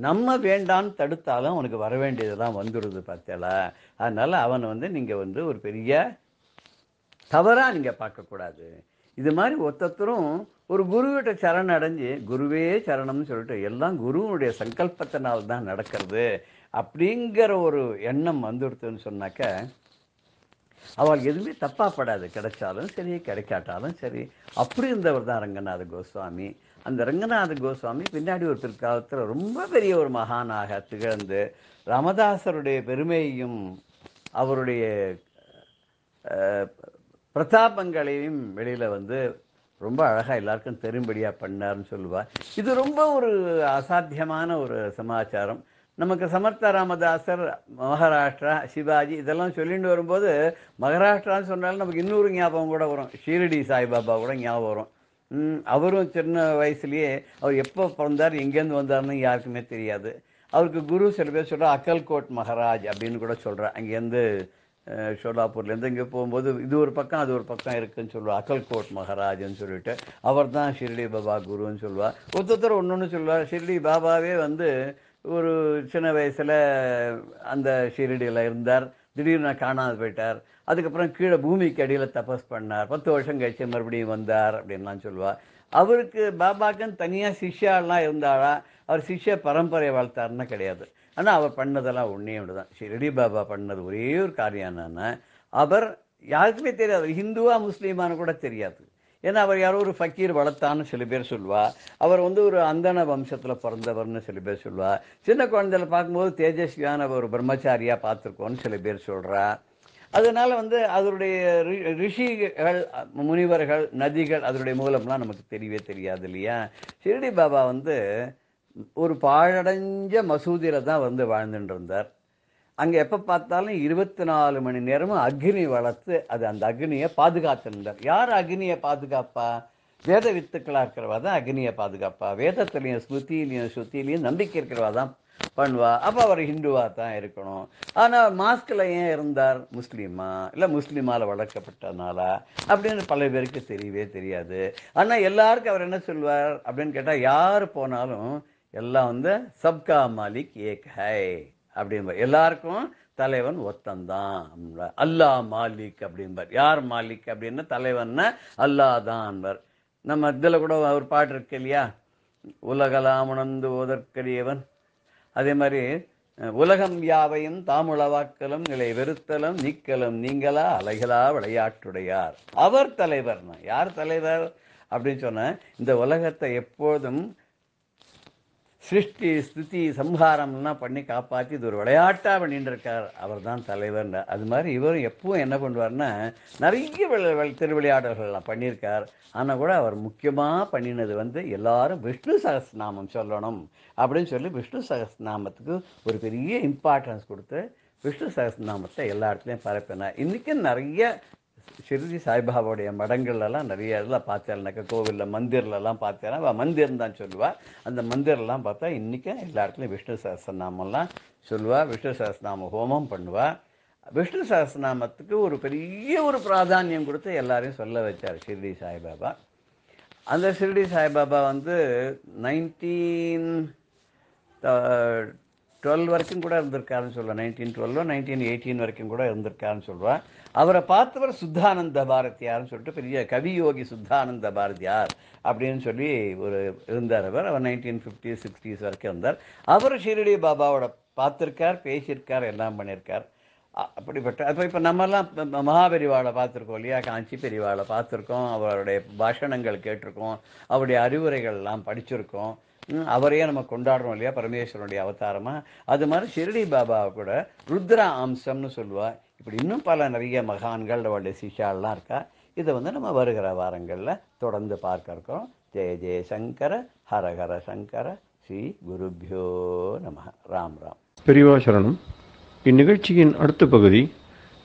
நம்ம வேண்டான்னு தடுத்தாலும் அவனுக்கு வர வேண்டியதெல்லாம் வந்துடுது பார்த்தல. அதனால அவனை நீங்கள் ஒரு பெரிய தவறாக நீங்கள் பார்க்கக்கூடாது. இது மாதிரி ஒருத்தரும் ஒரு குருவிட்ட சரண் அடைஞ்சு குருவே சரணம்னு சொல்லிட்டு எல்லாம் குருவனுடைய சங்கல்பத்தினால் தான் நடக்கிறது அப்படிங்கிற ஒரு எண்ணம் வந்துடுத்துன்னு சொன்னாக்க அவள் எதுவுமே தப்பாப்படாது. கிடைச்சாலும் சரி, கிடைக்காட்டாலும் சரி. அப்படி இருந்தவர் தான் ரங்கநாத கோஸ்வாமி. அந்த ரங்கநாத கோஸ்வாமி பின்னாடி ஒரு பிற்காலத்தில் ரொம்ப பெரிய ஒரு மகானாக திகழ்ந்து ராமதாசருடைய பெருமையையும் அவருடைய பிரதாபங்களையும் வெளியில் ரொம்ப அழகாக எல்லாருக்கும் தெரியும்படியாக பண்ணார்னு சொல்லுவாள். இது ரொம்ப ஒரு அசாத்தியமான ஒரு சமாச்சாரம். நமக்கு சமர்த்த ராமதாசர், மகாராஷ்டிரா, சிவாஜி இதெல்லாம் சொல்லிட்டு வரும்போது மகாராஷ்டிரான்னு சொன்னாலும் நமக்கு இன்னொரு ஞாபகம் கூட வரும். ஷீரடி சாய்பாபா கூட ஞாபகம் வரும். அவரும் சின்ன வயசுலேயே அவர் எப்போ பிறந்தார், எங்கேருந்து வந்தார்னு யாருக்குமே தெரியாது. அவருக்கு குரு சில பேர் சொல்கிறார் அக்கல்கோட் மகாராஜ் அப்படின்னு கூட சொல்கிறார். அங்கேருந்து ஷோலாப்பூர்லேருந்து இங்கே போகும்போது இது ஒரு பக்கம் அது ஒரு பக்கம் இருக்குதுன்னு சொல்லுவாள். அக்கல்கோட் மகாராஜ்னு சொல்லிட்டு அவர் தான் ஷிரடி பாபா குருன்னு சொல்லுவாள். ஒருத்தர் ஒன்று சொல்லுவார். ஷிரடி பாபாவே ஒரு சின்ன வயசில் அந்த ஷிரடியில் இருந்தார், திடீர்னு காணாது போயிட்டார். அதுக்கப்புறம் கீழே பூமிக்கு அடியில் தபஸ் பண்ணார், 10 வருஷம் கழிச்சு மறுபடியும் வந்தார் அப்படின்லாம் சொல்லுவாள். அவருக்கு பாபாக்குன்னு தனியாக சிஷ்யாலாம் இருந்தாளா, அவர் சிஷ்ய பரம்பரை வளர்த்தாருன்னா கிடையாது. ஆனால் அவர் பண்ணதெல்லாம் ஒன்றே ஒன்று தான். ஷிரடி பாபா பண்ணது ஒரே ஒரு காரியம் என்னன்னா, அவர் யாருக்குமே தெரியாது, ஹிந்துவா முஸ்லீமானு கூட தெரியாது. ஏன்னா அவர் யாரோ ஒரு ஃபக்கீர் வளர்த்தான்னு சில பேர் சொல்லுவா. அவர் ஒரு அந்தன வம்சத்தில் பிறந்தவர்னு சில பேர் சொல்லுவா. சின்ன குழந்தைகளை பார்க்கும்போது தேஜஸ்வியான ஒரு பிரம்மச்சாரியாக பார்த்துருக்கோன்னு சில பேர் சொல்கிறா. அதனால அதனுடைய ரிஷிகள், முனிவர்கள், நதிகள் அதனுடைய மூலம்லாம் நமக்கு தெரியவே தெரியாது இல்லையா. ஷிரடி பாபா ஒரு பாழடைஞ்ச மசூதியில் தான் வாழ்ந்துட்டு இருந்தார். அங்கே எப்போ பார்த்தாலும் 24 மணி நேரமும் அக்னி வளர்த்து அந்த அக்னியை பாதுகாத்துருந்தார். யார் அக்னியை பாதுகாப்பா? வேத வித்துக்களாக இருக்கிறவா தான் அக்னியை பாதுகாப்பா. வேதத்துலேயும் ஸ்மிருதியிலையும் ஸ்ருதியிலையும் நம்பிக்கை இருக்கிறவா தான் பண்ணுவா. அப்போ அவர் ஹிந்துவாக தான் இருக்கணும். ஆனால் மாஸ்கில் ஏன் இருந்தார்? முஸ்லீமா இல்லை முஸ்லீமால் வளர்க்கப்பட்டதுனால அப்படின்னு பல பேருக்கு தெரியவே தெரியாது. ஆனால் எல்லாருக்கும் அவர் என்ன சொல்வார் அப்படின்னு கேட்டால், யார் போனாலும் எல்லாம் சப்கா மாலிக் ஏக் ஹை அப்படின்பார். எல்லாருக்கும் தலைவன் ஒத்தந்தான். அல்லா மாலிக் அப்படின்பார். யார் மாலிக் அப்படின்னா தலைவன்னா அல்லா தான்பார். நம்ம இதில் கூட ஒரு பாட்டு இருக்கு இல்லையா, உலகலாம் உணர்ந்து ஓதற்கரியவன். அதே மாதிரி உலகம் யாவையும் தாமுளவாக்கலும் நிலை வெறுத்தலும் நீக்கலும் நீங்களா அலைகளா விளையாட்டுடையார். அவர் தலைவர்னா யார் தலைவர் அப்படின்னு சொன்ன, இந்த உலகத்தை எப்போதும் சிருஷ்டி ஸ்திதி சம்ஹாரம்லாம் பண்ணி காப்பாற்றி இது ஒரு விளையாட்டாக பண்ணிட்டு இருக்கார். அவர் தான் தலைவர். அது மாதிரி இவரும் எப்பவும் என்ன பண்ணுவார்னா, நிறைய திருவிளையாடல்கள்லாம் பண்ணியிருக்கார். ஆனால் கூட அவர் முக்கியமாக பண்ணினது எல்லாரும் விஷ்ணு சகஸ்ரநாமம் சொல்லணும் அப்படின்னு சொல்லி விஷ்ணு சகஸ்ரநாமத்துக்கு ஒரு பெரிய இம்பார்ட்டன்ஸ் கொடுத்து விஷ்ணு சகஸ்ரநாமத்தை எல்லா இடத்துலையும் பரப்பினார். இன்றைக்கும் நிறைய ஷிர்டி சாய்பாபாவுடைய மடங்கள்லாம் நிறைய இதெல்லாம் பார்த்தேன்னாக்கா, கோவிலில் மந்திர்லலாம் பார்த்தேன்னா மந்திரம் தான் சொல்லுவாள். அந்த மந்திரெல்லாம் பார்த்தா இன்றைக்கும் எல்லா இடத்துலையும் விஷ்ணு சஹஸ்ரநாமெல்லாம் சொல்லுவாள். விஷ்ணு சஹஸ்ரநாம ஹோமம் பண்ணுவாள். விஷ்ணு சஹஸ்ரநாமத்துக்கு ஒரு பெரிய ஒரு பிராதானியம் கொடுத்து எல்லாரையும் சொல்ல வச்சார் ஷிர்டி சாய்பாபா. அந்த ஷிர்டி சாய்பாபா 1912 வரைக்கும் கூட இருந்திருக்காருன்னு சொல்லுவாள். 1912 1918 வரைக்கும் கூட இருந்திருக்காருன்னு சொல்லுவாள். அவரை பார்த்தவர் சுத்தானந்த பாரதியார்னு சொல்லிட்டு பெரிய கவியோகி சுத்தானந்த பாரதியார் அப்படின்னு சொல்லி ஒரு இருந்தார். அவர் 1950s 60s வரைக்கும் இருந்தார். அவர் ஷிர்டி பாபாவோட பார்த்துருக்கார், பேசியிருக்கார், எல்லாம் பண்ணியிருக்கார். அப்படிப்பட்ட அப்போ இப்போ நம்மெல்லாம் மகாபெரிவாளை பார்த்துருக்கோம் இல்லையா, காஞ்சி பெரிவாளை பார்த்துருக்கோம், அவருடைய பாஷணங்கள் கேட்டிருக்கோம், அவருடைய அறிவுரைகள்லாம் படிச்சிருக்கோம். அவரையே நம்ம கொண்டாடுறோம் இல்லையா பரமேஸ்வரனுடைய அவதாரமாக. அது மாதிரி ஷிர்டி பாபாவை கூட ருத்ரா அம்சம்னு சொல்லுவாள். இப்படி இன்னும் பல நிறைய மகான்கள் அவருடைய சிஷாலாம் இருக்கா. இதை நம்ம வருகிற வாரங்களில் தொடர்ந்து பார்க்க இருக்கோம். ஜெய ஜெய சங்கர ஹர ஹர சங்கர ஸ்ரீ குருபியோ நம. ராம் ராம். பெரியவா சரணம். இந்நிகழ்ச்சியின் அடுத்த பகுதி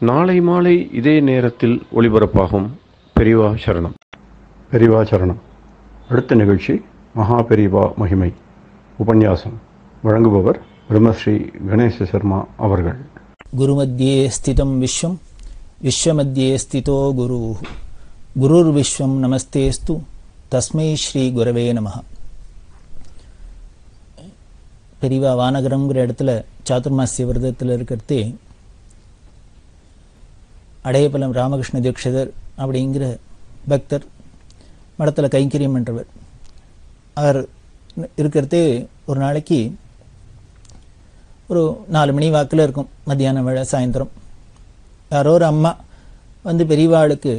நாளை மாலை இதே நேரத்தில் ஒளிபரப்பாகும். பெரியவா சரணம். பெரியவா சரணம். அடுத்த நிகழ்ச்சி மகா பெரியவா மகிமை உபன்யாசம். வழங்குபவர் பிரம்மஸ்ரீ கணேச சர்மா அவர்கள். குருமத்யே ஸ்திதம் விஸ்வம் விஸ்வமத்யே ஸ்திதோ குருः குருர்விஸ்வம் நமஸ்தேஸ்து தஸ்மை ஸ்ரீ குரவே நமः. பெரியவா வானகரம்ங்கிற இடத்துல சாதுர்மாசிய விரதத்தில் இருக்கிறதே அடையபலம் ராமகிருஷ்ண தீட்சிதர் அப்படிங்கிற பக்தர் மடத்தில் கைங்கரியம் என்றவர். அவர் இருக்கிறதே ஒரு நாளைக்கு ஒரு 4 மணி வாக்கில் இருக்கும், மத்தியானம் வேளை சாயந்தரம். யாரோ ஒரு அம்மா பெரியவாளுக்கு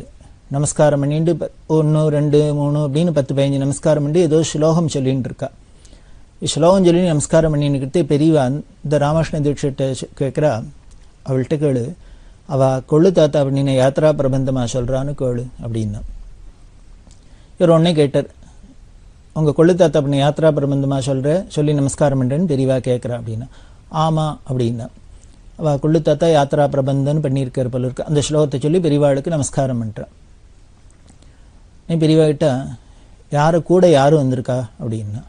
நமஸ்காரம் பண்ணிட்டு 1 2 3 அப்படின்னு 10 15 நமஸ்காரம் பண்ணி ஏதோ ஸ்லோகம் சொல்லின்னு இருக்கா. ஸ்லோகம் சொல்லி நமஸ்காரம் பண்ணின்னுக்கிட்டே பெரியவா இந்த ராமகிருஷ்ண தீட்சிட்ட கேட்குறா, அவள்கிட்ட கேளு, அவள் கொள்ளு தாத்தா அப்படின்னு யாத்ரா பிரபந்தமாக சொல்கிறான்னு கேளு அப்படின்னா. இவர் உடனே கேட்டார், உங்கள் கொள்ளு தாத்தா அப்படின்னு யாத்ரா பிரபந்தமாக சொல்லி நமஸ்காரம் பண்ணுறேன்னு பெரியவா கேட்குறா அப்படின்னா. ஆமாம் அப்படின்னா. அவள் கொள்ளு தாத்தா யாத்ரா பிரபந்தன்னு பண்ணியிருக்கார் போல இருக்கு. அந்த ஸ்லோகத்தை சொல்லி பெரியவாளுக்கு நமஸ்காரம் பண்ணுறான். நீ பெரியவா கிட்ட யாரு கூட யாரும் வந்திருக்கா அப்படின்னா.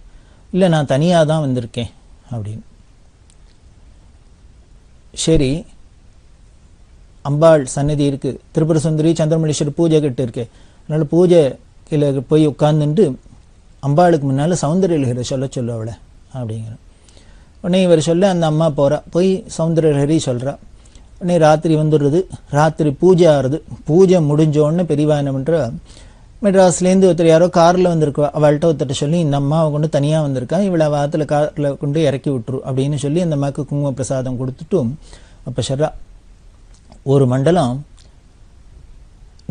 இல்லை, நான் தனியாக தான் வந்திருக்கேன் அப்படின்னு. சரி, அம்பாள் சன்னதி இருக்குது, திரிபுர சுந்தரி சந்திரமணீஸ்வரர் பூஜை கட்டு இருக்கு, அதனால் பூஜை கீழே போய் உட்காந்துட்டு அம்பாளுக்கு முன்னால் சௌந்தரலஹரி சொல்ல அவளை அப்படிங்கிற. உடனே இவர் சொல்ல அந்த அம்மா போகிறா, போய் சௌந்தரலஹரி சொல்கிறா. உடனே ராத்திரி வந்துடுறது, ராத்திரி பூஜை ஆறுது. பூஜை முடிஞ்சோடனே பெரியவா என்ன பண்ணுறா, மெட்ராஸ்லேருந்து ஒருத்தர் யாரோ காரில் வந்திருக்கா, அவள்கிட்ட ஒருத்தட்ட சொல்லி இந்த அம்மாவை கொண்டு தனியாக வந்திருக்கா, இவளை வாரத்தில் காரில் கொண்டு இறக்கி விட்டுரு அப்படின்னு சொல்லி அந்த அம்மாவுக்கு குங்கும பிரசாதம் கொடுத்துட்டும். அப்போ சொல்றா, ஒரு மண்டலம்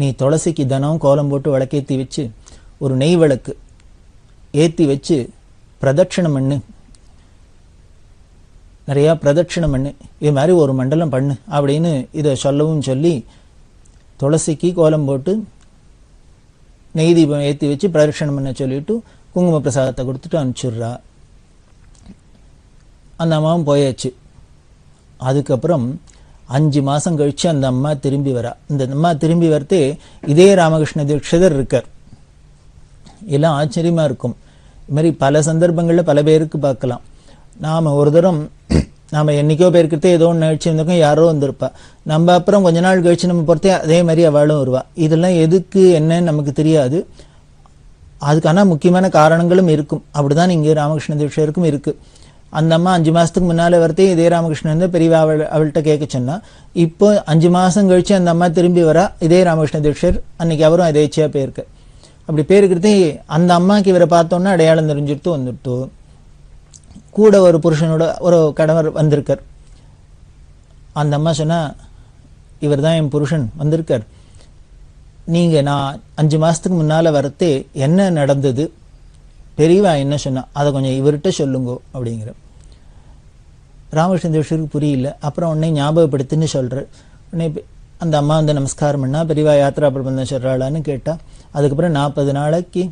நீ துளசிக்கு தினம் கோலம் போட்டு விளக்கேற்றி வச்சு ஒரு நெய் விளக்கு ஏற்றி வச்சு பிரதட்சணம் பண்ணு, நிறையா பிரதட்சணம் பண்ணு, இது மாதிரி ஒரு மண்டலம் பண்ணு அப்படின்னு இதை சொல்லவும் சொல்லி துளசிக்கு கோலம் போட்டு நெய் தீபம் ஏற்றி வச்சு பிரதட்சணம் பண்ண சொல்லிட்டு குங்கும பிரசாதத்தை கொடுத்துட்டு அனுப்பிச்சுட்றா. அந்த அம்மாவும் போயாச்சு. அதுக்கப்புறம் 5 மாதம் கழித்து அந்த அம்மா திரும்பி வரா. இந்த அம்மா திரும்பி வரத்தே இதே ராமகிருஷ்ண தீட்சிதர் இருக்கார். எல்லாம் ஆச்சரியமாக இருக்கும். இது மாதிரி பல சந்தர்ப்பங்களில் பல பேருக்கு பார்க்கலாம். நாம் ஒரு தரம் நாம் என்றைக்கோ போயிருக்கிறதே ஏதோ ஒன்று நிகழ்ச்சி இருந்திருக்கோம், யாரோ வந்திருப்பா. நம்ம அப்புறம் கொஞ்ச நாள் கழிச்சு நம்ம பொறுத்தே அதே மாதிரி அவளும் வருவா. இதெல்லாம் எதுக்கு என்னன்னு நமக்கு தெரியாது. அதுக்கான முக்கியமான காரணங்களும் இருக்கும். அப்படிதான் இங்கே ராமகிருஷ்ண தீட்சிதருக்கும் இருக்குது. அந்த அம்மா 5 மாதத்துக்கு முன்னால் வரத்தே இதே ராமகிருஷ்ணன் வந்து பெரியவா அவள்கிட்ட கேட்க சொன்னா. இப்போ 5 மாதம் கழிச்சு அந்த அம்மா திரும்பி வரா. இதே ராமகிருஷ்ண தீட்சிதர் அன்னைக்கு அவரும் எதேச்சியாக போயிருக்கு. அப்படி போயிருக்கிறதே அந்த அம்மாவுக்கு இவரை பார்த்தோன்னா அடையாளம் தெரிஞ்சுட்டு வந்துட்டு கூட ஒரு புருஷனோட ஒரு கணவர் வந்திருக்கார். அந்த அம்மா சொன்னா, இவர் தான் என் புருஷன் வந்திருக்கார், நீங்கள் நான் 5 மாதத்துக்கு முன்னால் வரத்தே என்ன நடந்தது, பெரியவா என்ன சொன்னா, அதை கொஞ்சம் இவர்கிட்ட சொல்லுங்கோ அப்படிங்கிற. ராமகிருஷ்ண தீட்சிதருக்கு புரியல. அப்புறம் உடனே ஞாபகப்படுத்தின்னு சொல்கிறார். உடனே அந்த அம்மா வந்து நமஸ்காரம் பண்ணா, பெரியவா யாத்ரா பிரபந்தம் சொல்கிறாளான்னு கேட்டால். அதுக்கப்புறம் 40 நாளைக்கு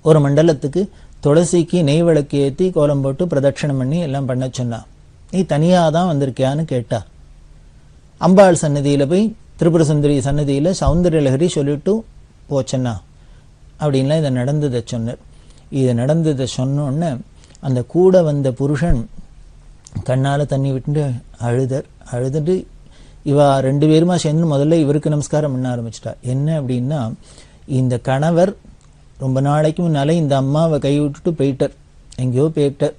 ஒரு மண்டலத்துக்கு துளசிக்கு நெய் விளக்கு ஏற்றி கோலம் போட்டு பிரதட்சணம் பண்ணி எல்லாம் பண்ண சொன்னா. நீ தனியாக தான் வந்திருக்கியான்னு கேட்டா. அம்பாள் சன்னதியில் போய் திரிபுர சுந்தரி சன்னதியில் சௌந்தர்யலஹரி சொல்லிட்டு போச்சன்னா அப்படின்லாம் இதை நடந்ததை சொன்னார். இதை நடந்ததை சொன்னோன்னே அந்த கூட வந்த புருஷன் கண்ணால் தண்ணி விட்டு அழுதுட்டு இவா 2 பேருமா சேர்ந்து முதல்ல இவருக்கு நமஸ்காரம் பண்ண ஆரம்பிச்சிட்டா. என்ன அப்படின்னா, இந்த கணவர் ரொம்ப நாளைக்கு முன்னாலே இந்த அம்மாவை கை விட்டுட்டு போயிட்டார், எங்கேயோ போயிட்டார்.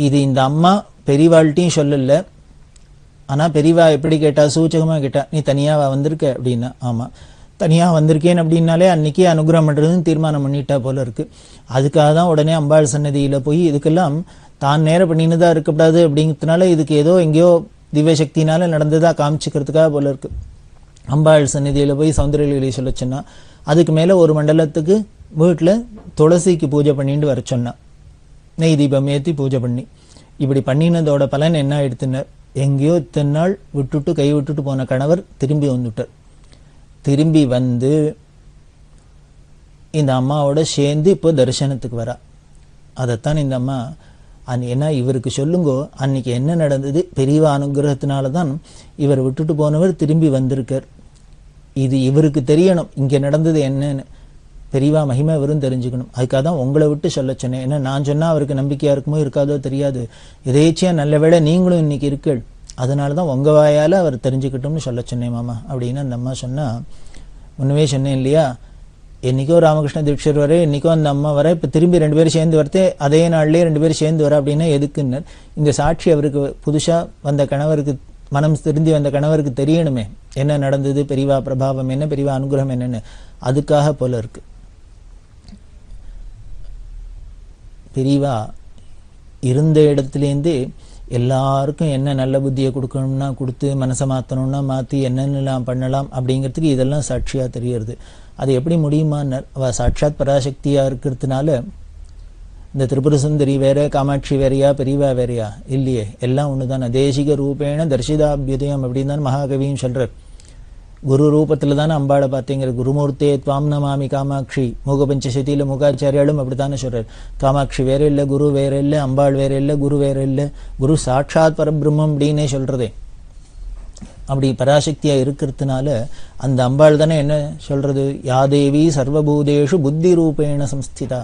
இது இந்த அம்மா பெரியவாள்கிட்டையும் சொல்லல. ஆனால் பெரியவா எப்படி கேட்டா, சூச்சகமாக கேட்டா, நீ தனியாக வந்திருக்க அப்படின்னா. ஆமாம், தனியாக வந்திருக்கேன் அப்படின்னாலே அன்னைக்கே அனுகிரகம் பண்ணுறதுன்னு தீர்மானம் பண்ணிட்டா போல இருக்கு. அதுக்காக தான் உடனே அம்பாள் சன்னதியில் போய் இதுக்கெல்லாம் தான் நேரம் பண்ணினதாக இருக்கக்கூடாது அப்படிங்கிறதுனால இதுக்கு ஏதோ எங்கேயோ திவ்யசக்தினால நடந்ததாக காமிச்சிக்கிறதுக்காக போல இருக்கு. அம்பாள் சன்னதியில் போய் சௌந்தர்யலஹரி சொல்ல சொன்னா. அதுக்கு மேலே ஒரு மண்டலத்துக்கு வீட்டில் துளசிக்கு பூஜை பண்ணிட்டு வர சொன்னா. நெய் தீபம் ஏற்றி பூஜை பண்ணி இப்படி பண்ணினதோட பலன் என்ன ஆயிடுத்துனர், எங்கேயோ இத்தனை நாள் விட்டுட்டு கை விட்டுட்டு போன கணவர் திரும்பி வந்துட்டார். திரும்பி வந்து இந்த அம்மாவோட சேர்ந்து இப்போ தரிசனத்துக்கு வரா. அதைத்தான் இந்த அம்மா ஏன்னா இவருக்கு சொல்லுங்கோ அன்னைக்கு என்ன நடந்தது, பெரியவா அனுகிரகத்தினால தான் இவர் விட்டுட்டு போனவர் திரும்பி வந்திருக்கார். இது இவருக்கு தெரியணும் இங்கே நடந்தது என்னன்னு, பெரியவா மகிமை இவரும் தெரிஞ்சுக்கணும். அதுக்காக தான் உங்களை விட்டு சொல்ல சொன்னேன். ஏன்னா நான் சொன்னால் அவருக்கு நம்பிக்கையாக இருக்குமோ இருக்காதோ தெரியாது. எதேச்சியாக நல்ல வேளை நீங்களும் இன்னைக்கு இருக்கள், அதனால தான் உங்கள் வாயால் அவர் தெரிஞ்சுக்கிட்டோம்னு சொல்ல சொன்னேன் மாமா அப்படின்னு அந்த அம்மா சொன்னால். முன்னவே சொன்னேன் இல்லையா, என்றைக்கோ ராமகிருஷ்ண தீட்சர் வர, என்றைக்கோ அந்த அம்மா வர, இப்போ திரும்பி 2 பேரும் சேர்ந்து வரத்தே அதே நாள்லேயே 2 பேரும் சேர்ந்து வர அப்படின்னா எதுக்குன்னு. இந்த சாட்சி அவருக்கு புதுசாக வந்த கணவருக்கு, மனம் திருந்தி வந்த கணவருக்கு தெரியணுமே என்ன நடந்தது, பெரியவா பிரபாவம் என்ன, பெரியவா அனுகிரகம் என்னன்னு. அதுக்காக போல இருக்கு. பெரியவா இருந்த இடத்துலேருந்தே எல்லாருக்கும் என்ன நல்ல புத்தியை கொடுக்கணும்னா கொடுத்து, மனசை மாற்றணும்னா மாற்றி, என்னென்னலாம் பண்ணலாம் அப்படிங்கிறதுக்கு இதெல்லாம் சாட்சியாக தெரியறது. அது எப்படி முடியுமான்னு, அவள் சாட்சாத் பராசக்தியாக இருக்கிறதுனால இந்த திரிபுர சுந்தரி வேற, காமாட்சி வேறையா, பெரியவா வேறையா இல்லையே, எல்லாம் ஒன்று தானே. தேசிக ரூபேண தர்ஷிதாபியுதயம் அப்படின்னு தான் மகாகவியும் சொல்கிறார். குரு ரூபத்தில் தானே அம்பாளை பார்த்தீங்கிற. குருமூர்த்தே துவாம் நமாமி காமாட்சி, மூகபஞ்சசதியில் மூகாச்சாரியாலும் அப்படி தானே சொல்கிறார். காமாட்சி வேற இல்லை, குரு வேற இல்லை, அம்பாள் வேற இல்லை, குரு வேற இல்லை, குரு சாட்சாத் பரபிரம்மம் அப்படின்னே சொல்கிறதே. அப்படி பராசக்தியாக இருக்கிறதுனால அந்த அம்பாள் தானே என்ன சொல்கிறது, யாதேவி சர்வபூதேஷு புத்தி ரூபேண சம்ஸ்திதா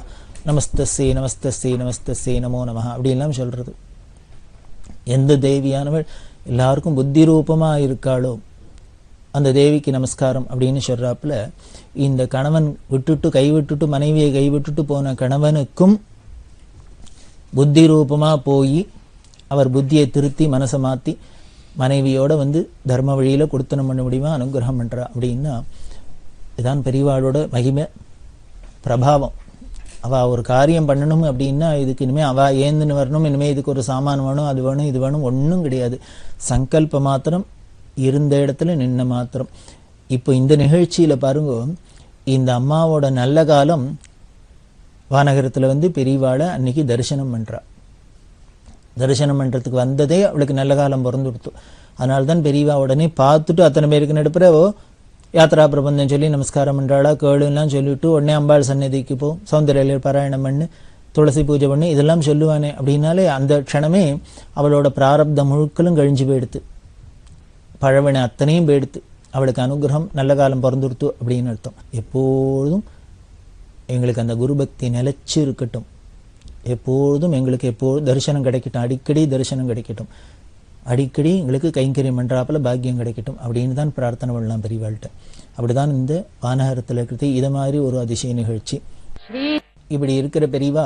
நமஸ்தஸ்ஸே நமஸ்தஸ்ஸே நமஸ்தஸ்ஸே நமோ நமஹ அப்படின்லாம் சொல்கிறது. எந்த தேவியானவள் எல்லாருக்கும் புத்தி ரூபமாக இருக்காளோ அந்த தேவிக்கு நமஸ்காரம் அப்படின்னு சொல்கிறாப்புல, இந்த கணவன் விட்டுட்டு கைவிட்டுட்டு மனைவியை கைவிட்டுட்டு போன கணவனுக்கும் புத்தி ரூபமாக போய் அவர் புத்தியை திருத்தி மனசை மாற்றி மனைவியோட வந்து தர்ம வழியில் கொடுத்தனம் பண்ண முடியுமா, அனுகிரகம் பண்ணுறா அப்படின்னா இதான் பெரியவாளோட மகிமை பிரபாவம். அவள் ஒரு காரியம் பண்ணணும் அப்படின்னா இதுக்கு இனிமேல் அவள் ஏந்துன்னு வரணும், இனிமேல் இதுக்கு ஒரு சாமான் வேணும், அது வேணும், இது வேணும், ஒன்றும் கிடையாது. சங்கல்ப மாத்திரம், இருந்த இடத்துல நின்ன மாத்திரம். இப்போ இந்த நிகழ்ச்சியில் பாருங்க, இந்த அம்மாவோட நல்ல காலம் வானகரத்தில் வந்து பெரியவாளை அன்னைக்கு தரிசனம் பண்ணுறா. தரிசனம் பண்ணுறதுக்கு வந்ததே அவளுக்கு நல்ல காலம் பிறந்து கொடுத்து. அதனால தான் பெரியவா உடனே பார்த்துட்டு அத்தனை பேருக்கு நடுப்புறவோ யாத்ரா பிரபந்தம் சொல்லி நமஸ்காரம் பண்ணுறாளா, கேளுலாம் சொல்லிவிட்டு உடனே அம்பாள் சன்னதிக்கு போ, சௌந்தர்யலஹரி பாராயணம் பண்ணு, துளசி பூஜை பண்ணு, இதெல்லாம் சொல்லுவானே அப்படின்னாலே அந்த க்ஷணமே அவளோட பிராரப்த முழுக்களும் கழிஞ்சு போயிடுத்து, பழவினை அத்தனையும் போயிடுத்து, அவளுக்கு அனுகிரகம் நல்ல காலம் பிறந்துடுத்து அப்படின்னு அர்த்தம். எப்பொழுதும் எங்களுக்கு அந்த குரு பக்தி நிலைச்சு இருக்கட்டும், எப்பொழுதும் எங்களுக்கு எப்போதும் தரிசனம் கிடைக்கட்டும், அடிக்கடி தரிசனம் கிடைக்கட்டும், அடிக்கடி எங்களுக்கு கைங்கரியம் பண்ணுறாப்புல பாக்கியம் கிடைக்கட்டும் அப்படின்னு தான் பிரார்த்தனை பண்ணலாம் பெரியவாள்கிட்ட. அப்படிதான் இந்த வானகரத்தில் இருக்கிறது இதை மாதிரி ஒரு அதிசய நிகழ்ச்சி. இப்படி இருக்கிற பெரியவா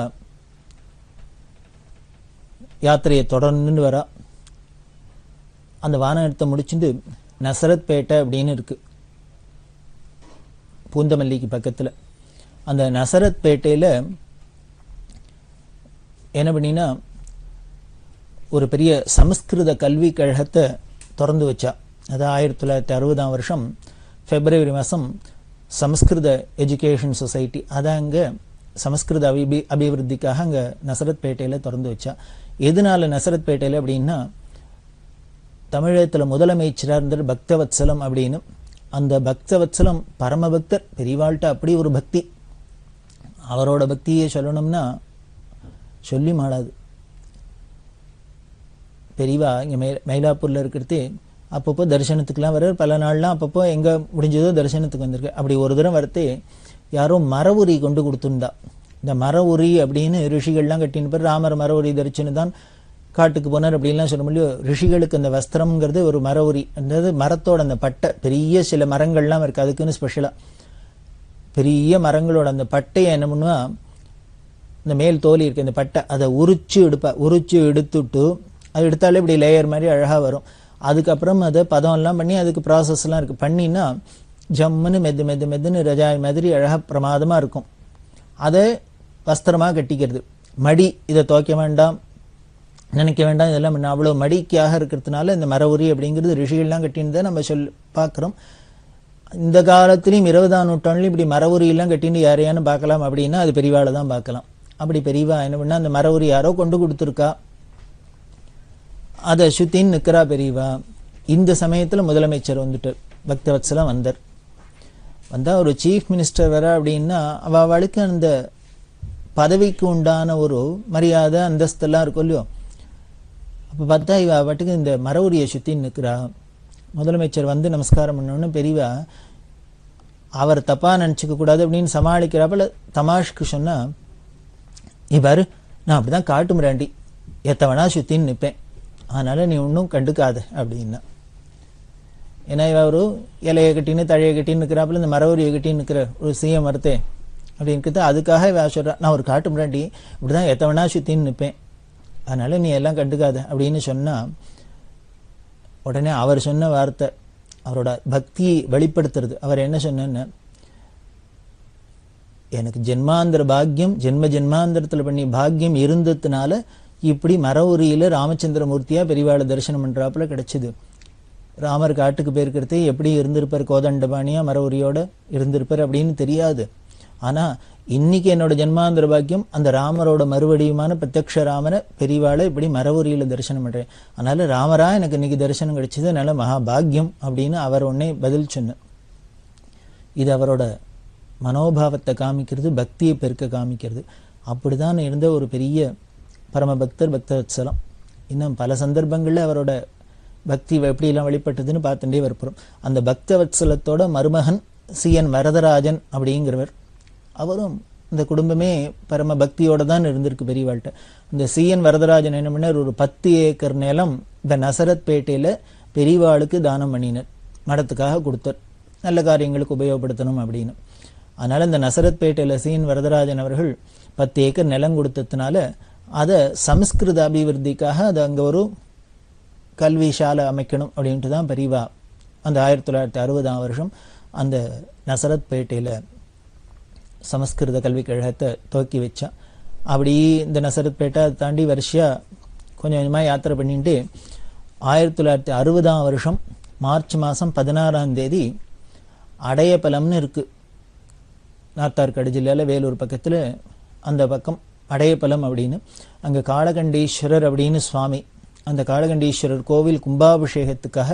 யாத்திரையை தொடர்ந்து வரா. அந்த வானகரத்தை முடிச்சுட்டு நசரத் பேட்டை அப்படின்னு இருக்கு பூந்தமல்லிக்கு பக்கத்தில். அந்த நசரத் பேட்டையில் என்ன பண்ணினா ஒரு பெரிய சமஸ்கிருத கல்வி கழகத்தை திறந்து வச்சா. அது 1960ஆம் வருஷம் பிப்ரவரி மாதம் சமஸ்கிருத எஜுகேஷன் சொசைட்டி அதை அங்கே சமஸ்கிருத அபிவிருத்திக்காக அங்கே நசரத் பேட்டையில் திறந்து வச்சா. எதனால நசரத் பேட்டையில் அப்படின்னா, தமிழகத்தில் முதலமைச்சராக இருந்தார் பக்தவத்சலம் அப்படின்னு. அந்த பக்தவத்சலம் பரமபக்தர், பெரியவாள்கிட்ட அப்படி ஒரு பக்தி. அவரோட பக்தியை சொல்லணும்னா சொல்லி மாளாது. பெரியவா இங்கே மயிலாப்பூரில் இருக்கிறது அப்பப்போ தரிசனத்துக்குலாம் வர பல நாள்லாம் அப்பப்போ எங்கே முடிஞ்சதோ தரிசனத்துக்கு வந்திருக்கு. அப்படி ஒரு தடவை வரத்தே யாரோ மர உரி கொண்டு கொடுத்துருந்தா. இந்த மர உரி அப்படின்னு ரிஷிகள்லாம் கட்டின பேர் ராமர் மர உரி தரிச்சுன்னு தான் காட்டுக்கு போனார் அப்படின்லாம் சொல்ல முடியும். ரிஷிகளுக்கு அந்த வஸ்திரம்ங்கிறது ஒரு மர உரி, அதாவது மரத்தோட அந்த பட்டை, பெரிய சில மரங்கள்லாம் இருக்குது அதுக்குன்னு ஸ்பெஷலாக பெரிய மரங்களோட அந்த பட்டையை என்ன பண்ணுவா, இந்த மேல் தோலி இருக்கு இந்த பட்டை, அதை உரிச்சு எடுப்பா. உரிச்சு எடுத்துட்டு அது எடுத்தாலே இப்படி லேயர் மாதிரி அழகாக வரும். அதுக்கப்புறம் அதை பதம்லாம் பண்ணி அதுக்கு ப்ராசஸ்லாம் இருக்குது. பண்ணினா ஜம்முன்னு மெதுன்னு ரஜாய் மாதிரி அழகாக பிரமாதமாக இருக்கும். அதை வஸ்திரமாக கட்டிக்கிறது. மடி இதை துவைக்க வேண்டாம் நினைக்க வேண்டாம், இதெல்லாம் அவ்வளோ மடிக்காக இருக்கிறதுனால இந்த மர உரி அப்படிங்கிறது ரிஷிகள்லாம் கட்டின்னு நம்ம பார்க்குறோம். இந்த காலத்திலையும் 20ஆம் நூற்றாண்டுலையும் இப்படி மர உரியெல்லாம் கட்டின்னு யாரையானு பார்க்கலாம் அப்படின்னா அது பெரியவாளை தான் பார்க்கலாம். அப்படி பெரியவா என்ன பண்ணால் அந்த மர உரி யாரோ கொண்டு கொடுத்துருக்கா, அதை சுத்தின்னு நிற்கிறா பெரியவா. இந்த சமயத்தில் முதலமைச்சர் வந்துட்டு பக்தவத்சலம் வந்தால் ஒரு சீஃப் மினிஸ்டர் வர அப்படின்னா அவளுக்கு அந்த பதவிக்கு உண்டான ஒரு மரியாதை அந்தஸ்தெல்லாம் இருக்கும் இல்லையோ. அப்போ பார்த்தா இவ வாட்டுக்கு இந்த மர உரியை சுற்றின்னு நிற்கிறா. முதலமைச்சர் வந்து நமஸ்காரம் பண்ணோன்னு பெரியவா அவர் தப்பாக நினச்சிக்க கூடாது அப்படின்னு சமாளிக்கிறாப்பல தமாஷ்க்கு சொன்னால், பாரு நான் அப்படி தான் காட்டு மிராண்டி எத்தவனா சுற்றின்னு நிற்பேன், அதனால் நீ ஒன்றும் கண்டுக்காத அப்படின்னா. ஏன்னா இவ ஒரு இலையை கட்டின்னு தழையை கட்டின்னு நிற்கிறாப்புல இந்த மர உரியை கட்டின்னு நிற்கிற ஒரு சிஎம் மரத்தே அப்படின்றது. அதுக்காக இவ சொல்கிறா, நான் ஒரு காட்டு மிராண்டி இப்படி தான் எத்தவனா சுற்றின்னு நிற்பேன், அதனால் நீ எல்லாம் கண்டுக்காத அப்படின்னு சொன்னால், உடனே அவர் சொன்ன வார்த்தை அவரோட பக்தியை வெளிப்படுத்துறது. அவர் என்ன சொன்னேன்னு, எனக்கு ஜென்மாந்திர பாக்கியம் ஜென்மாந்திரத்தில் பண்ணி பாக்கியம் இருந்ததுனால இப்படி மர உரியில் ராமச்சந்திரமூர்த்தியாக பெரியவாளை தரிசனம் பண்ணுறாப்புல கிடைச்சிது. ராமர் காட்டுக்கு போயிருக்கிறது எப்படி இருந்திருப்பார், கோதண்டபாணியாக மர உரியோட இருந்திருப்பார் அப்படின்னு தெரியாது. ஆனால் இன்னைக்கு என்னோட ஜென்மாந்திர பாக்கியம் அந்த ராமரோட மறுவடியுமான பிரத்யக்ஷ ராமரை பெரியவாளை இப்படி மர உரியில் தரிசனம் பண்ணுறேன், அதனால ராமரா எனக்கு இன்னைக்கு தரிசனம் கிடைச்சது, அதனால மகாபாகியம் அப்படின்னு அவர் உடனே பதில் சொன்னார். இது அவரோட மனோபாவத்தை காமிக்கிறது, பக்தியை பெருக்க காமிக்கிறது. அப்படிதான் இருந்த ஒரு பெரிய பரமபக்தர் பக்தவத்சலம். இன்னும் பல சந்தர்ப்பங்களில் அவரோட பக்தி எப்படியெல்லாம் வெளிப்பட்டதுன்னு பார்த்துட்டே வரப்போகிறோம். அந்த பக்தவத்சலத்தோட மருமகன் சிஎன் வரதராஜன் அப்படிங்கிறவர், அவரும் இந்த குடும்பமே பரம பக்தியோட தான் இருந்திருக்கு பெரியவாள்கிட்ட. இந்த சிஎன் வரதராஜன் என்ன பண்ணார், ஒரு 10 ஏக்கர் நிலம் இந்த நசரத் பேட்டையில் பெரியவாளுக்கு தானம் பண்ணினர், மடத்துக்காக கொடுத்தார், நல்ல காரியங்களுக்கு உபயோகப்படுத்தணும் அப்படின்னு. அதனால் இந்த நசரத் பேட்டையில் சிஎன் வரதராஜன் அவர்கள் 10 ஏக்கர் நிலம் கொடுத்ததுனால அதை சமஸ்கிருத அபிவிருத்திக்காக அதை அங்கே ஒரு கல்வி சாலை அமைக்கணும் அப்படின்ட்டு தான் பெரியவா அந்த 1960ஆம் வருஷம் அந்த நசரத் பேட்டையில் சமஸ்கிருத கல்விக் கழகத்தை துவக்கி வச்சா. அப்படி இந்த நசரத் பேட்டை அதை தாண்டி வருஷா கொஞ்சம் கொஞ்சமாக யாத்திரை பண்ணிட்டு 1960ஆம் வருஷம் மார்ச் மாதம் 16ஆம் தேதி அடையப்பலம்னு இருக்குது, நார்த்தார்காடு ஜில்லையில் வேலூர் பக்கத்தில் அந்த பக்கம் அடையப்பலம் அப்படின்னு. அங்கே காளகண்டீஸ்வரர் அப்படின்னு சுவாமி, அந்த காளகண்டீஸ்வரர் கோவில் கும்பாபிஷேகத்துக்காக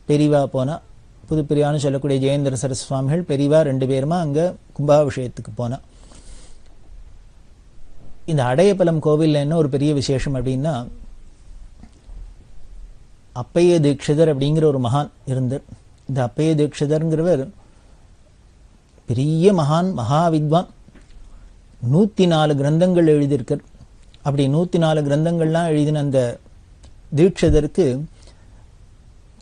பெரியவா போனால், புதுப்பிரியான்னு சொல்லக்கூடிய ஜெயேந்திர சரஸ்வதி சுவாமிகள் பெரியவா 2 பேருமா அங்கே கும்பாபிஷேகத்துக்கு போனால். இந்த அடையப்பலம் கோவிலில் என்ன ஒரு பெரிய விசேஷம் அப்படின்னா, அப்பைய தீட்சிதர் அப்படிங்கிற ஒரு மகான் இருந்தார். இந்த அப்பைய தீட்சிதர்ங்கிறவர் பெரிய மகான், மகா வித்வான், 104 கிரந்தங்கள் எழுதியிருக்கார். அப்படி 104 கிரந்தங்கள்லாம் எழுதின அந்த தீட்சிதருக்கு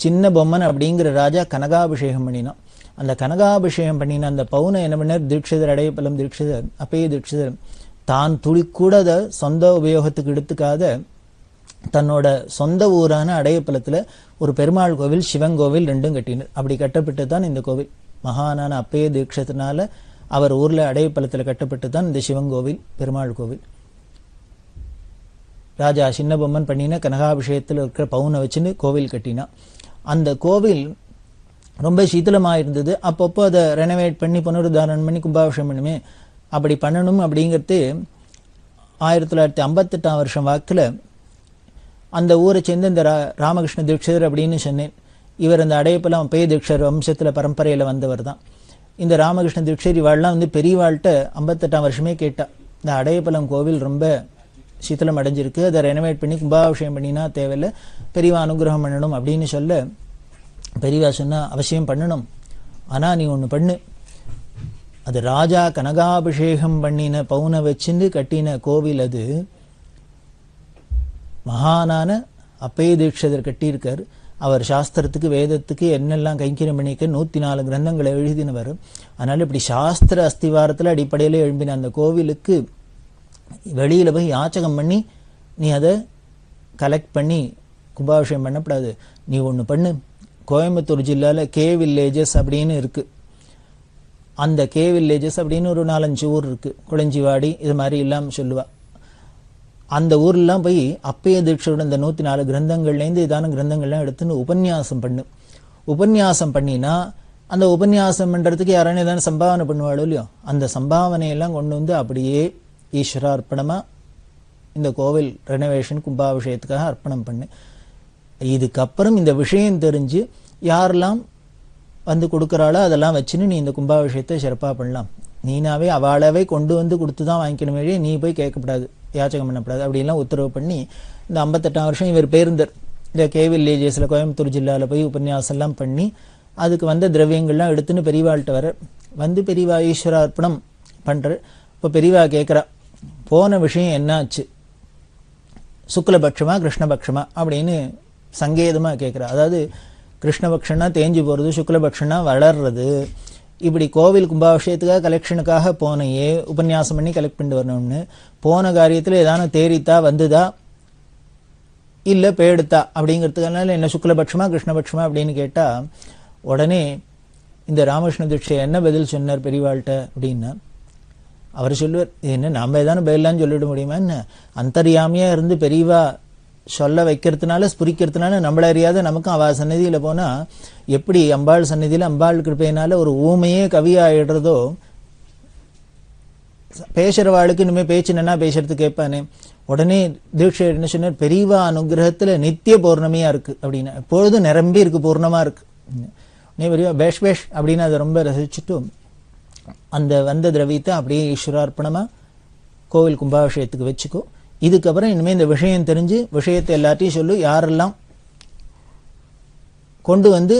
சின்ன பொம்மன் அப்படிங்கிற ராஜா கனகாபிஷேகம் பண்ணினான். அந்த கனகாபிஷேகம் பண்ணின அந்த பவுனை என்ன பண்ணார் தீட்சிதர், அடையப்பலம் தீட்சிதர், அப்பைய தீட்சிதர் தான் துளி கூட அதை சொந்த உபயோகத்துக்கு எடுத்துக்காத தன்னோட சொந்த ஊரான அடையப்பலத்தில் ஒரு பெருமாள் கோவில், சிவன் கோவில் 2 கட்டினார். அப்படி கட்டப்பட்டு தான் இந்த கோவில், மகானான அப்பைய தீட்சத்தினால அவர் ஊரில் அடையப்பலத்தில் கட்டப்பட்டு தான் இந்த சிவன் கோவில், பெருமாள் கோவில். ராஜா சின்ன பொம்மன் பண்ணின கனகாபிஷேகத்தில் இருக்கிற பவுனை வச்சுன்னு கோவில் கட்டினா. அந்த கோவில் ரொம்ப சீத்தளமாக இருந்தது. அப்பப்போ அதை ரெனோவேட் பண்ணி புனருத்தாரணம் பண்ணி கும்பாபிஷேகம் பண்ணுமே, அப்படி பண்ணணும் அப்படிங்கிறது 1958ஆம் வருஷம் வாக்கில் அந்த ஊரை சேர்ந்து இந்த ராமகிருஷ்ண தீட்சிதர் அப்படின்னு சொன்னேன். இவர் அந்த அடையப்பலம் அப்பைய தீட்சர் வம்சத்தில் பரம்பரையில் வந்தவர் தான். இந்த ராமகிருஷ்ண தீட்சர் இவாள்லாம் வந்து பெரியவாள்கிட்ட 58ஆம் வருஷமே கேட்டா, இந்த அடையப்பலம் கோவில் ரொம்ப சீத்தலம் அடைஞ்சிருக்கு, அதை ரெனோவேட் பண்ணி கும்பாபிஷேகம் பண்ணினா தேவையில்லை, பெரியவா அனுகிரகம் பண்ணணும் அப்படின்னு சொல்ல பெரியவா சொன்னா அவசியம் பண்ணணும். ஆனா நீ ஒன்று பண்ணு, அது ராஜா கனகாபிஷேகம் பண்ணின பவுனை வச்சுட்டு கட்டின கோவில், அது மகானான அப்பய தீட்சிதர் கட்டியிருக்கார். அவர் சாஸ்திரத்துக்கு வேதத்துக்கு என்னெல்லாம் கைங்கரியம் பண்ணிக்க 104 கிரந்தங்களை எழுதினவர். அதனால இப்படி சாஸ்திர அஸ்திவாரத்தில் அடிப்படையில் எழும்பின அந்த கோவிலுக்கு வெளியில போய் யாச்சகம் பண்ணி நீ அதை கலெக்ட் பண்ணி கும்பாபிஷேகம் பண்ணக்கூடாது. நீ ஒன்று பண்ணு, கோயம்புத்தூர் ஜில்லாவில் கே வில்லேஜஸ் அப்படின்னு இருக்கு. அந்த கே வில்லேஜஸ் அப்படின்னு ஒரு 4-5 ஊர் இருக்கு, குளஞ்சிவாடி இது மாதிரி எல்லாம் சொல்லுவா. அந்த ஊர்லாம் போய் அப்பய தீட்சையோட இந்த 104 கிரந்தங்கள்லேருந்து இதான கிரந்தங்கள்லாம் எடுத்துன்னு உபன்யாசம் பண்ணு. உபன்யாசம் பண்ணினா அந்த உபன்யாசம் பண்ணுறதுக்கு யாரானே ஏதான சம்பாவனை பண்ணுவாளோ இல்லையோ, அந்த சம்பாவனையெல்லாம் கொண்டு வந்து அப்படியே ஈஸ்வரார்ப்பணமாக இந்த கோவில் ரெனோவேஷன் கும்பாபிஷேகத்துக்காக அர்ப்பணம் பண்ணு. இதுக்கப்புறம் இந்த விஷயம் தெரிஞ்சு யாரெல்லாம் வந்து கொடுக்குறாளோ அதெல்லாம் வச்சுன்னு நீ இந்த கும்பாபிஷேகத்தை சிறப்பாக பண்ணலாம். நீனாவே அவளாவே கொண்டு வந்து கொடுத்து தான் வாங்கிக்கணுமே, நீ போய் கேட்கக்கூடாது, யாச்சகம் பண்ணக்கூடாது அப்படின்லாம் உத்தரவு பண்ணி இந்த 58ஆம் வருஷம் இவர் பேருந்தர் இந்த கே வில்லேஜஸில் கோயம்புத்தூர் ஜில்லாவில் போய் உபன்யாசம்லாம் பண்ணி அதுக்கு வந்த திரவியங்கள்லாம் எடுத்துன்னு பெரியவாள்கிட்ட வர வந்து பெரியவா ஈஸ்வரார்ப்பணம் பண்ணுற. இப்போ பெரியவா கேட்குறா, போன விஷயம் என்னாச்சு, சுக்லபக்ஷமா கிருஷ்ணபக்ஷமா அப்படின்னு சங்கேதமாக கேட்குறா. அதாவது கிருஷ்ணபக்ஷனா தேஞ்சு போகிறது, சுக்லபக்ஷனா வளர்றது. இப்படி கோவில் கும்பாபிஷேகத்துக்காக கலெக்ஷனுக்காக போனையே உபன்யாசம் பண்ணி கலெக்ட் பண்ணிட்டு வரணும்னு போன காரியத்தில் ஏதான தேரித்தா வந்துதா இல்லை பேடுத்தா அப்படிங்கிறதுக்கான என்ன சுக்லபக்ஷமா கிருஷ்ணபக்ஷமா அப்படின்னு கேட்டால் உடனே இந்த ராமகிருஷ்ண தீட்சை என்ன பதில் சொன்னார் பெரியவாள்கிட்ட அப்படின்னா, அவர் சொல்லுவார், என்ன நாம் ஏதான பதிலான்னு சொல்லிட முடியுமா என்ன, அந்தர்யாமியாக இருந்து பெரியவா சொல்ல வைக்கிறதுனால ஸ்புரிக்கிறதுனால நம்மள அறியாத நமக்கும் அவள் சன்னதியில் போனால் எப்படி அம்பாள் சன்னதியில் அம்பாள் கிருப்பையினால ஒரு ஊமையே கவியாயிடுறதோ, பேசுகிறவாளுக்கு இனிமேல் பேச்சு நன்னா பேசுறது கேட்பானே. உடனே தீட்சை என்ன சொன்னார், பெரியவா அனுகிரகத்தில் நித்திய பௌர்ணமியாக இருக்குது அப்படின்னு, எப்பொழுதும் நிரம்பி இருக்குது, பூர்ணமாக இருக்குது. பெரியவா பேஷ் பேஷ் அப்படின்னு அதை ரொம்ப ரசிச்சுட்டும் அந்த வந்த திரவியத்தை அப்படியே ஈஸ்வரார்ப்பணமாக கோவில் கும்பாபிஷேகத்துக்கு வச்சுக்கோ. இதுக்கப்புறம் இனிமேல் இந்த விஷயம் தெரிஞ்சு விஷயத்தை எல்லாத்தையும் சொல்லு, யாரெல்லாம் கொண்டு வந்து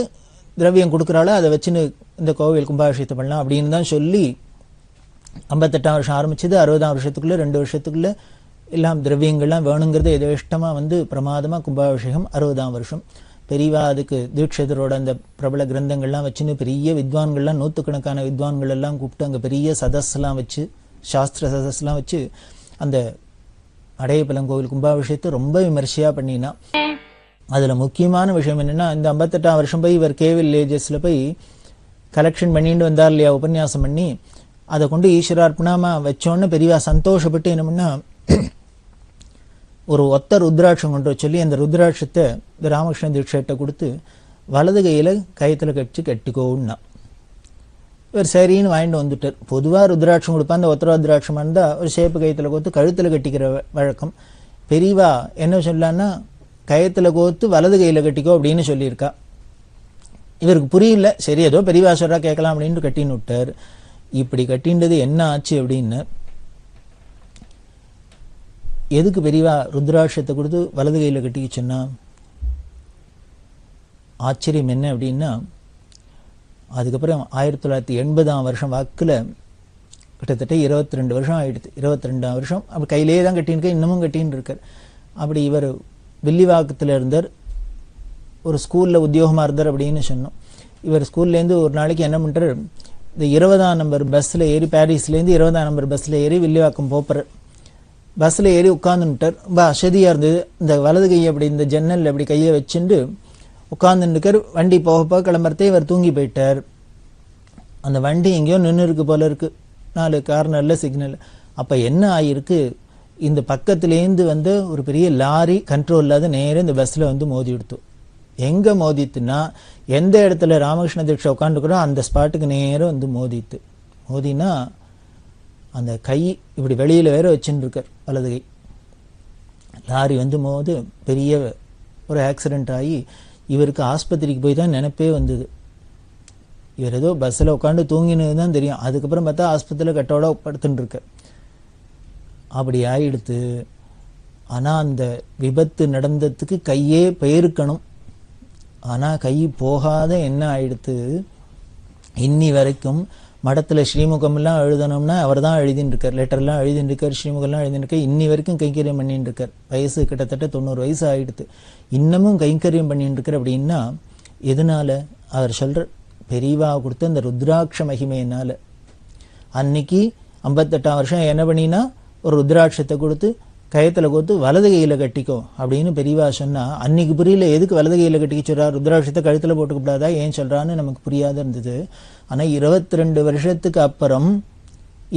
திரவியம் கொடுக்குறாளோ அதை வச்சுன்னு இந்த கோவில் கும்பாபிஷேகத்தை பண்ணலாம் அப்படின்னு தான் சொல்லி 58ஆம் வருஷம் ஆரம்பிச்சது. 60ஆம் வருஷத்துக்குள்ளே 2 வருஷத்துக்குள்ளே எல்லாம் திரவியங்கள்லாம் வேணுங்கிறத எதேஷ்டமாக வந்து பிரமாதமாக கும்பாபிஷேகம். 60ஆம் வருஷம் பெரியவா அதுக்கு தீட்சிதரோட அந்த பிரபல கிரந்தங்கள்லாம் வச்சுன்னு பெரிய வித்வான்கள்லாம் 100கணக்கான வித்வான்கள் எல்லாம் கூப்பிட்டு அங்கே பெரிய சதஸ்லாம் வச்சு சாஸ்திர சதஸ்லாம் வச்சு அந்த அடையப்பலம் கோவில் கும்பாபிஷேகத்தை ரொம்ப விமர்சையாக பண்ணினா. அதில் முக்கியமான விஷயம் என்னென்னா, இந்த 58ஆம் வருஷம் போய் இவர் கே வில்லேஜஸில் போய் கலெக்ஷன் பண்ணிட்டு வந்தார் இல்லையா, உபன்யாசம் பண்ணி அதை கொண்டு ஈஸ்வரார்ப்பணமாக வச்சோன்னு பெரியவா சந்தோஷப்பட்டு என்ன பண்ணா, ஒரு ஒத்த ருத்ராட்சம் கொண்டு சொல்லி அந்த ருத்ராட்சத்தை இந்த ராமகிருஷ்ண தீட்சைட்ட கொடுத்து வலது கையில் கயத்தில் கட்டி கட்டிக்கோன்னா. இவர் சரின்னு வாங்கிட்டு வந்துட்டார். பொதுவாக ருத்ராட்சம் கொடுப்பா, அந்த ஒத்த ருத்ராட்சமாக இருந்தால் ஒரு சேப்பு கயத்தில் கோத்து கழுத்தில் கட்டிக்கிற வழக்கம். பெரியவா என்ன சொல்லான்னா, கயத்தில் கோத்து வலது கையில் கட்டிக்கோ அப்படின்னு சொல்லியிருக்கா. இவருக்கு புரியல, சரி ஏதோ பெரியவா சொல்றா கேட்கலாம் அப்படின்னு கட்டின்னு விட்டார். இப்படி கட்டின்றது என்ன ஆச்சு அப்படின்னு, எதுக்கு பெரியவா ருத்ராட்சத்தை கொடுத்து வலது கையில் கட்டிக்க சொன்னா, ஆச்சரியம் என்ன அப்படின்னா, அதுக்கப்புறம் 1980ஆம் வருஷம் வாக்கில் கிட்டத்தட்ட 22 வருஷம் ஆயிடுது. 22ஆம் வருஷம் அப்படி கையிலே தான் கட்டின்னு இன்னமும் கட்டின்னு இருக்கார். அப்படி இவர் வில்லிவாக்கத்தில் இருந்தார், ஒரு ஸ்கூலில் உத்தியோகமாக இருந்தார் அப்படின்னு சொன்னோம். இவர் ஸ்கூல்லேருந்து ஒரு நாளைக்கு என்ன பண்ணுறார், இந்த 20ஆம் நம்பர் பஸ்ஸில் ஏறி பாரிஸ்லேருந்து 20ஆம் நம்பர் பஸ்ஸில் ஏறி வில்லிவாக்கம் போகிறார். பஸ்ஸில் ஏறி உட்காந்துட்டார். ரொம்ப அசதியாக இருந்தது. இந்த வலது கையை அப்படி இந்த ஜன்னல் அப்படி கையை வச்சுட்டு உட்காந்துருக்கார். வண்டி போக கிளம்புறதே இவர் தூங்கி போயிட்டார். அந்த வண்டி எங்கேயோ நின்று இருக்கு போல இருக்கு, 4 கார்னரில் சிக்னல். அப்போ என்ன ஆகிருக்கு, இந்த பக்கத்துலேருந்து வந்து ஒரு பெரிய லாரி கண்ட்ரோல் இல்லாத நேரம் இந்த பஸ்ஸில் வந்து மோதி எடுத்தோம். எங்கே மோதித்துனா, எந்த இடத்துல ராமகிருஷ்ண தீட்சை உட்காந்துக்கிறோம் அந்த ஸ்பாட்டுக்கு நேரம் வந்து மோதித்து. மோதினா அந்த கை இப்படி வெளியில் வேற வச்சுன்னு இருக்கார், வலது கை. லாரி வந்து மோது பெரிய ஒரு ஆக்சிடென்ட் ஆகி இவருக்கு ஆஸ்பத்திரிக்கு போய் தான் நினைப்பே வந்தது. இவர் ஏதோ பஸ்ஸில் உட்காந்து தூங்கினது தான் தெரியும். அதுக்கப்புறம் பார்த்தா ஆஸ்பத்திரியில் கட்டோட படுத்துட்டு இருக்க. அப்படி ஆயிடுத்து. ஆனால் அந்த விபத்து நடந்ததுக்கு கையே பெயருக்கணும். ஆனால் கை போகாத என்ன ஆயிடுத்து, இன்னி வரைக்கும் மடத்தில் ஸ்ரீமுகம்லாம் எழுதணும்னா அவர் தான் எழுதின்னு இருக்கார், லெட்டர்லாம் எழுதின்னு இருக்கார், ஸ்ரீமுகம்லாம் எழுதின்னு இருக்கார். இன்னி வரைக்கும் கைங்கரியம் பண்ணிட்டு இருக்கார். வயசு கிட்டத்தட்ட 90 வயசு ஆகிடுது, இன்னமும் கைங்கரியம் பண்ணிட்டு இருக்கார். அப்படின்னா எதனால? அவர் சொல்ற பெரியவா கொடுத்த அந்த ருத்ராட்ச மகிமையினால. அன்னைக்கு 58ஆம் வருஷம் என்ன பண்ணினா ஒரு ருத்ராட்சத்தை கொடுத்து கயத்தில் கொடுத்து வலது கையில் கட்டிக்கோ அப்படின்னு பெரியவா சொன்னா, அன்னைக்கு புரியல எதுக்கு வலது கையில் கட்டிக்க சொல்றா, ருத்ராட்சத்தை கழுத்தில் போட்டுக்கூடாதா, ஏன் சொல்றான்னு நமக்கு புரியாத இருந்தது. ஆனால் 22 வருஷத்துக்கு அப்புறம்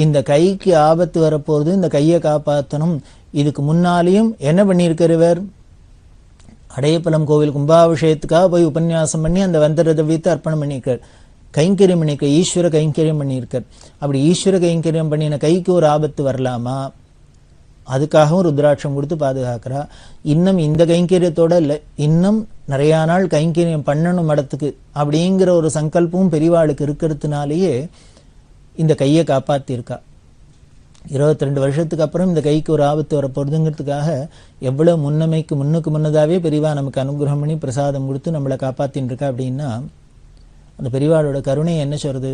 இந்த கைக்கு ஆபத்து வரப்போகுது, இந்த கையை காப்பாற்றணும். இதுக்கு முன்னாலேயும் என்ன பண்ணியிருக்கிறவர், அடையப்பலம் கோவில் கும்பாபிஷேகத்துக்காக போய் உபன்யாசம் பண்ணி அந்த வந்தர திரவியத்தை அர்ப்பணம் பண்ணியிருக்கார். கைங்கரியம் பண்ணியிருக்க, ஈஸ்வர கைங்கரியம் பண்ணியிருக்கார். அப்படி ஈஸ்வர கைங்கரியம் பண்ணின கைக்கு ஒரு ஆபத்து வரலாமா, அதுக்காகவும் ருத்ராட்சம் கொடுத்து பாதுகாக்கிறா. இன்னும் இந்த கைங்கரியத்தோட இல்லை, இன்னும் நிறையா நாள் கைங்கரியம் பண்ணணும் மடத்துக்கு அப்படிங்கிற ஒரு சங்கல்பமும் பெரியவாளுக்கு இருக்கிறதுனாலேயே இந்த கையை காப்பாற்றிருக்கா. 22 வருஷத்துக்கு அப்புறம் இந்த கைக்கு ஒரு ஆபத்து வரப்போகுதுங்கிறதுக்காக எவ்வளோ முன்னுக்கு முன்னதாகவே பெரியவா நமக்கு அனுகிரகம் பண்ணி பிரசாதம் கொடுத்து நம்மளை காப்பாற்றின்னு இருக்கா. அப்படின்னா அந்த பெரியவாளோட கருணை என்ன சொல்றது,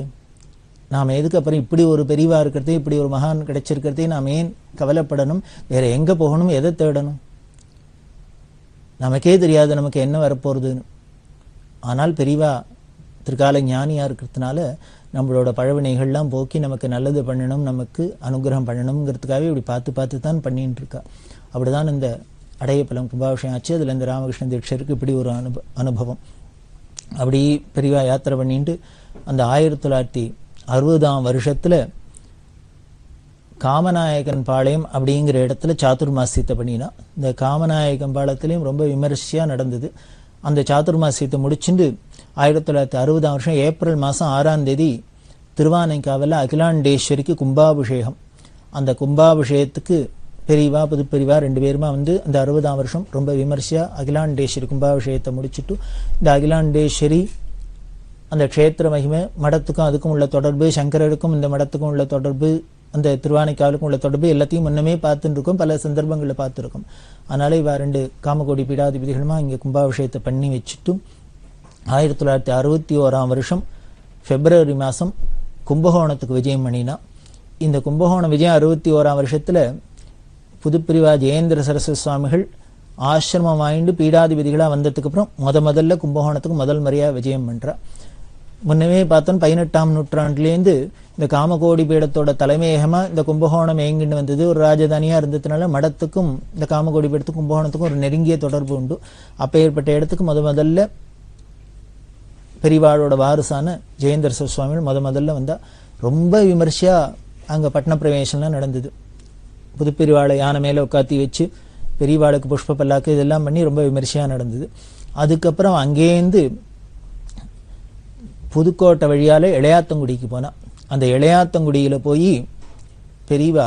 நாம் எதுக்கு அப்புறம் இப்படி ஒரு பெரியவா இருக்கிறதே, இப்படி ஒரு மகான் கிடைச்சிருக்கிறதே நாம் ஏன் கவலைப்படணும், வேற எங்கே போகணும், எதை தேடணும், நமக்கே தெரியாது நமக்கு என்ன வரப்போகிறதுன்னு. ஆனால் பெரியவா திருக்கால ஞானியாக இருக்கிறதுனால நம்மளோட பழவினைகள்லாம் போக்கி நமக்கு நல்லது பண்ணணும், நமக்கு அனுகிரகம் பண்ணணுங்கிறதுக்காகவே இப்படி பார்த்து தான் பண்ணிட்டு இருக்கா. அப்படிதான் இந்த அடையப்பலம் கும்பாபிஷேகம் ஆச்சு. அதில் இந்த ராமகிருஷ்ண தீட்சருக்கு இப்படி ஒரு அனுபவம். அப்படி பெரியவா யாத்திரை பண்ணிட்டு அந்த 1960ஆம் வருஷத்தில் காமநாயகன் பாளையம் அப்படிங்கிற இடத்துல சாதுர்மாசியத்தை பண்ணினா. இந்த காமநாயகன் பாளையத்திலையும் ரொம்ப விமர்சையாக நடந்தது. அந்த சாதுர்மாசியத்தை முடிச்சுட்டு 1960ஆம் வருஷம் ஏப்ரல் மாதம் 6ஆம் தேதி திருவானைக்காவில் அகிலாண்டேஸ்வரிக்கு கும்பாபிஷேகம். அந்த கும்பாபிஷேகத்துக்கு பெரியவா புதுப்பெரியவா 2 பேருமா வந்து அந்த 60ஆம் வருஷம் ரொம்ப விமர்சையாக அகிலாண்டேஸ்வரி கும்பாபிஷேகத்தை முடிச்சுட்டு, இந்த அகிலாண்டேஸ்வரி அந்த க்ஷேத்திர மகிமை, மடத்துக்கும் அதுக்கும் உள்ள தொடர்பு, சங்கரருக்கும் இந்த மடத்துக்கும் உள்ள தொடர்பு, அந்த திருவானைக்காவலுக்கும் உள்ள தொடர்பு எல்லாத்தையும் முன்னமே பார்த்துட்டு இருக்கோம், பல சந்தர்ப்பங்களில் பார்த்துருக்கோம். அதனால இவ 2 காமகோடி பீடாதிபதிகளுமா இங்கே கும்பாபிஷேகத்தை பண்ணி வச்சுட்டு 1961ஆம் வருஷம் பிப்ரவரி மாதம் கும்பகோணத்துக்கு விஜயம் பண்ணினா. இந்த கும்பகோணம் விஜயம் 61ஆம் வருஷத்தில் புதுப்பிரிவா ஜெயேந்திர சரஸ்வதி சுவாமிகள் ஆசிரமம் வாங்கிட்டு பீடாதிபதிகளாக வந்ததுக்கப்புறம் முதல்ல கும்பகோணத்துக்கு முதல் முறையாக விஜயம் பண்ணுறா. முன்னமே பார்த்தோம் 18ஆம் நூற்றாண்டுலேருந்து இந்த காமகோடி பீடத்தோட தலைமையகமாக இந்த கும்பகோணம் இயங்கிட்டு வந்தது. ஒரு ராஜதானியாக இருந்ததுனால மடத்துக்கும் இந்த காமகோடி பீடத்துக்கும் கும்பகோணத்துக்கும் ஒரு நெருங்கிய தொடர்பு உண்டு. அப்போ ஏற்பட்ட இடத்துக்கு முதல்ல பெரியவாளோட வாரிசான ஜெயேந்திர சரஸ்வதி சுவாமிகள் முதல்ல வந்தால் ரொம்ப விமர்சையாக அங்கே பட்டண பிரவேசம்லாம் நடந்தது. புதுப்பெரியவாளை யானை மேலே உட்காத்தி வச்சு பெரியவாளுக்கு புஷ்ப பல்லாக்கு இதெல்லாம் பண்ணி ரொம்ப விமர்சையாக நடந்தது. அதுக்கப்புறம் அங்கேருந்து புதுக்கோட்டை வழியால் இளையாத்தங்குடிக்கு போனால், அந்த இளையாத்தங்குடியில் போய் பெரியவா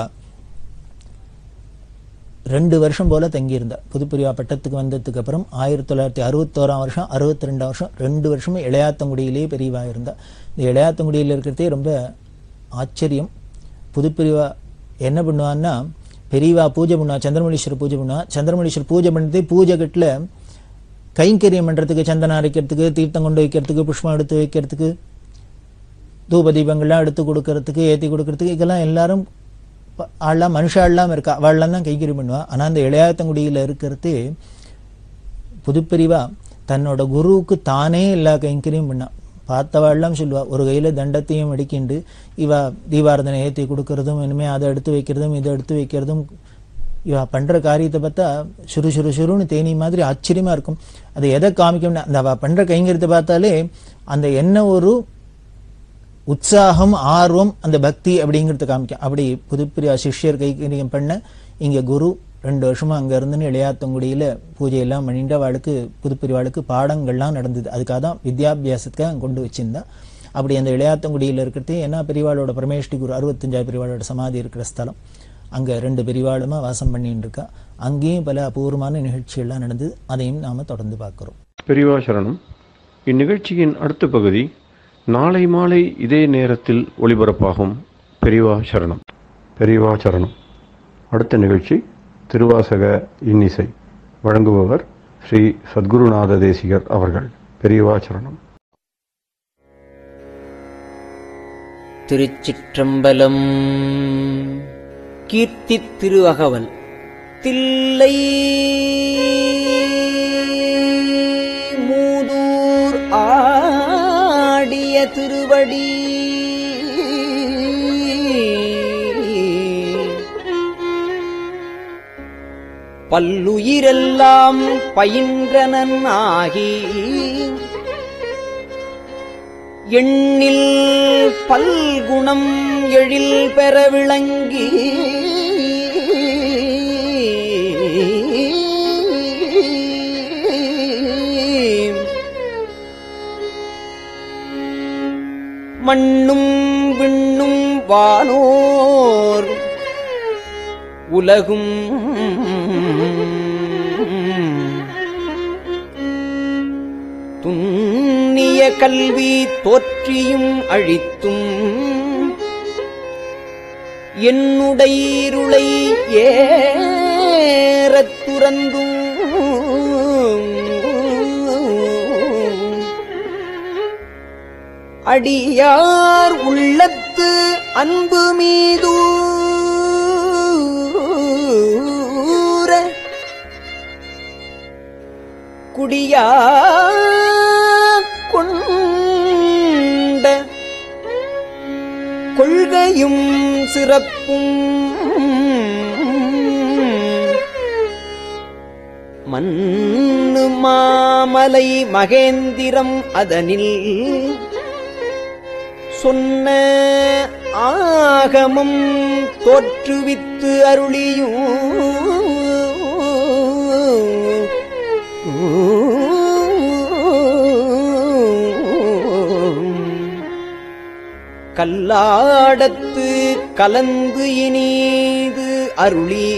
2 வருஷம் போல் தங்கியிருந்தா. புதுப்பெரியவா பட்டத்துக்கு வந்ததுக்கு அப்புறம் 1961ஆம் வருஷம் 62ஆம் வருஷம் 2 வருஷமும் இளையாத்தங்குடியிலே பெரியவா இருந்தா. இந்த இளையாத்தங்குடியில் இருக்கிறதே ரொம்ப ஆச்சரியம். புதுப்பெரியவா என்ன பண்ணுவான்னா, பெரியவா பூஜை பண்ணுவா, சந்திரமௌலீஸ்வரர் பூஜை பண்ணுவா. சந்திரமௌலீஸ்வரர் பூஜை பண்ணுறது பூஜை கட்டில் கைங்கரியம் பண்ணுறதுக்கு, சந்தனம் அரைக்கிறதுக்கு, தீர்த்தம் கொண்டு வைக்கிறதுக்கு, புஷ்பம் எடுத்து வைக்கிறதுக்கு, தூப தீபங்கள்லாம் எடுத்து கொடுக்கறதுக்கு, ஏற்றி கொடுக்கறதுக்கு, இதெல்லாம் எல்லாரும் ஆள்லாம் மனுஷாள்லாம் இருக்கா, அவள்லாம் தான் கைங்கரியம் பண்ணுவா. ஆனால் அந்த இளையாத்தங்குடியில் இருக்கிறது புதுப்பெரியவா தன்னோட குருவுக்கு தானே எல்லா கைங்கரியம் பண்ணா. பார்த்தவாள்லாம் சொல்லுவா, ஒரு கையில் தண்டத்தையும் அடிக்கிண்டு இவா தீபாரதனை ஏற்றி கொடுக்கறதும், இனிமேல் அதை எடுத்து வைக்கிறதும், இதை எடுத்து வைக்கிறதும், இவா பண்ணுற காரியத்தை பார்த்தா சுருன்னு தேனி மாதிரி ஆச்சரியமாக இருக்கும். அதை எதை காமிக்கணும்னா, அந்த அவள் பண்ணுற கைங்கரியத்தை பார்த்தாலே அந்த என்ன ஒரு உற்சாகம், ஆர்வம், அந்த பக்தி அப்படிங்கிறத காமிக்கும். அப்படி புதுப்பிரியா சிஷ்யர் கைங்கரியம் பண்ண இங்கே குரு 2 வருஷமா அங்கே இருந்துன்னு இளையாத்தங்குடியில் பூஜையெல்லாம் பண்ணிட்டு அவளுக்கு புதுப்பிரிவாளுக்கு பாடங்கள்லாம் நடந்தது. அதுக்காக தான் வித்யாபியாசத்துக்காக அங்கே கொண்டு வச்சிருந்தா. அப்படி அந்த இளையாத்தங்குடியில் இருக்கிறது ஏன்னா பெரியவாளோட பரமேஷ்டி குரு 65 பெரியவாளோட சமாதி இருக்கிற ஸ்தலம். அங்கே 2 பெரியவாளுமா வாசம் பண்ணிட்டு இருக்கா. அங்கேயும் பல அபூர்வமான நிகழ்ச்சிகள்லாம் நடந்தது. அதையும் நாம் தொடர்ந்து பார்க்குறோம். பெரியவா சரணம். இந்நிகழ்ச்சியின் அடுத்த பகுதி நாளை மாலை இதே நேரத்தில் ஒளிபரப்பாகும். பெரியவா சரணம். பெரியவா சரணம். அடுத்த நிகழ்ச்சி திருவாசக இன்னிசை. வழங்குபவர் ஸ்ரீ சத்குருநாத தேசிகர் அவர்கள். பெரியவா சரணம். திருச்சிற்றம்பலம். கீர்த்தி திருவகவல். தில்லை மூதூர் ஆடிய திருவடி பல்லுயிரெல்லாம் பயின்றனன் ஆகி எண்ணில் பல்குணம் எழில் பெற விளங்கி மண்ணும் விண்ணும் வானோர் உலகும் துண்ணிய கல்வி தோற்றியும் அழித்தும் என்னுடையிருளை ஏறத் துறந்தும் அடியார் உள்ளத்து அன்பு மீது குடியா கொண்ட கொள்கையும் சிறப்பும் மன்னு மாமலை மகேந்திரம் அதனில் சொன்ன ஆகமம் தோற்றுவித்து அருளியும் கல்லாடத்து கலந்து இனிது அருளி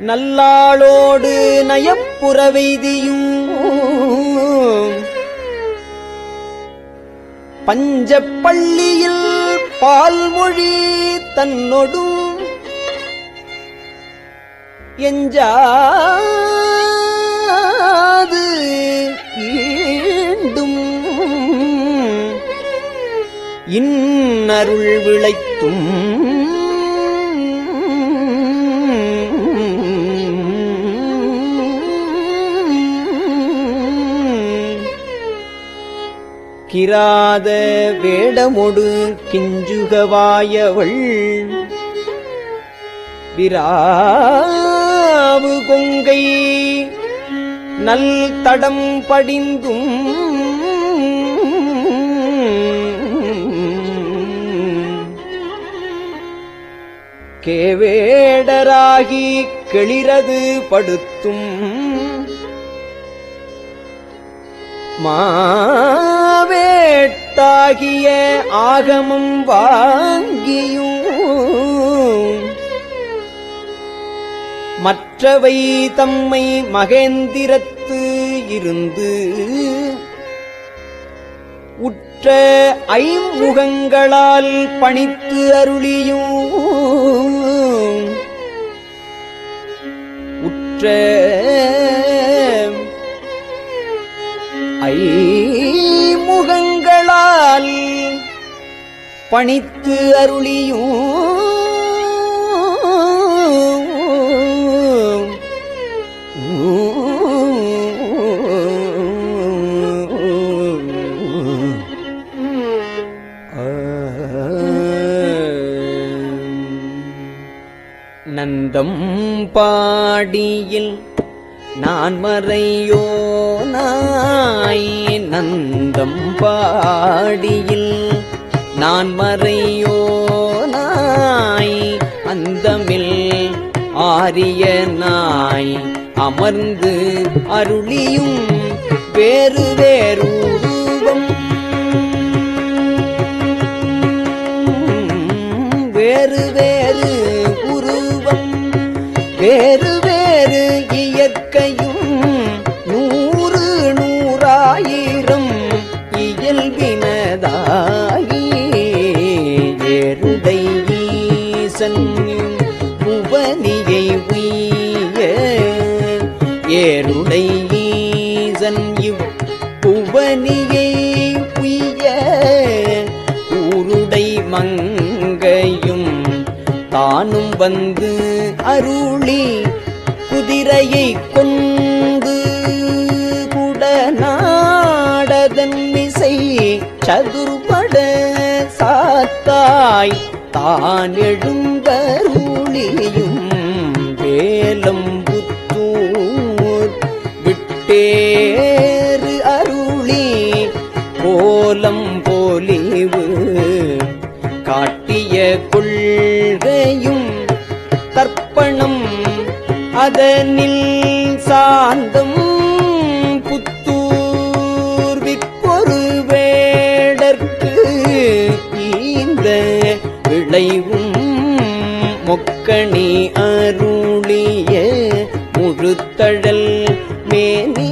நல்லாளோடு நயப்புறவெய்தியும் பஞ்சப்பள்ளியில் பால்மொழி தன்னொடும் எஞ்சாது ஈண்டும் இன்னருள் விளைத்தும் கிராத வேடமொடு கிஞ்சுகவாயவள் விராவு கொங்கை நல் தடம் படிந்தும் கேவேடராகி கெளிரது படுத்தும் மாவேட்டாகிய ஆகமம் வாங்கியும் மற்றவை தம்மை மகேந்திரத்து இருந்து உற்ற ஐமுகங்களால் பணித்து அருளியும் உற்ற ஐமுகங்களால் பணித்து அருளியும் நந்தம் பாடியில் நான் மறையோ நாய் நந்தம் பாடியில் நான் மறையோ நாய் அந்தமில் ஆரிய நாய் அமர்ந்து அருளியும் வேறு வேறு உருவம் வேறு வேறு உருவம் வேறு வேறு இயற்கையும் நூறு நூறாயிரம் இயல்பினதாகி ஏருடை ஈசன் புவனியை உய்ய ஏருடை புவனியை உய்ய ஊருடை மங்கையும் தானும் வந்து அருளி குதிரையை கொண்டு குடநாடதன் இசை சதுர்பட சாத்தாய் தான் எழுந்தருளியும் வேலம்புத்தூர் விட்டேறு அருளி கோலம் போலிவு காட்டிய கொள்கையும் தர்ப்பணம் அதனில் சாந்தம் புத்தூர் விற்பொரு வேடற்கு ஈந்த விளைவும் மொக்கணி அருளிய முழுத்தழல் மேனி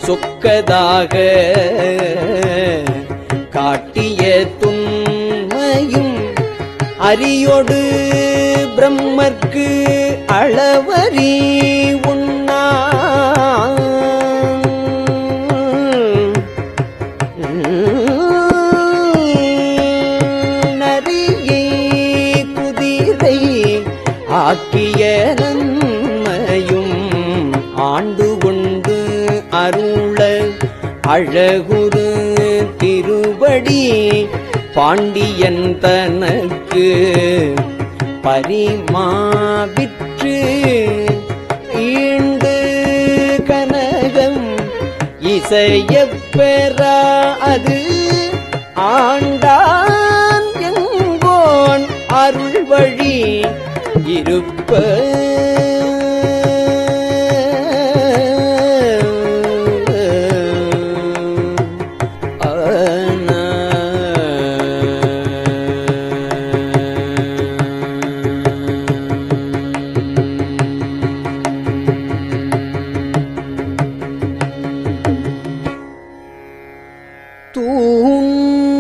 சொக்கதாக காட்டிய துன்மையும் அரியோடு பிரம்மர்க்கு அளவறி உண்ணா நரியை குதிரை ஆக்கிய நன்மையும் ஆண்டு கொண்டு அருள அழகுரு திருவடி பாண்டியன் தனக்கு பரிமாவிற்று ஈண்டு கனகம் இசையப் பெறா அது ஆண்டான் எங்கோன் அருள் வழி இருப்ப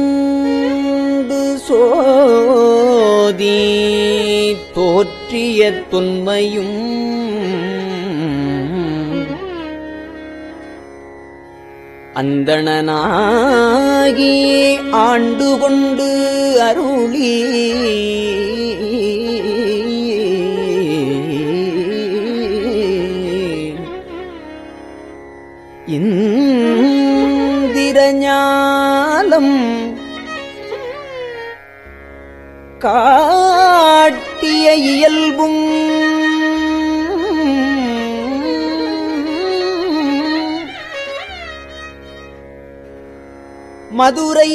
தூண்டு சோதி தோற்றிய தொன்மையும் அந்தணனாகி ஆண்டு கொண்டு அருளி இந்திரஞாலம் காட்டிய இயல்பும் மதுரை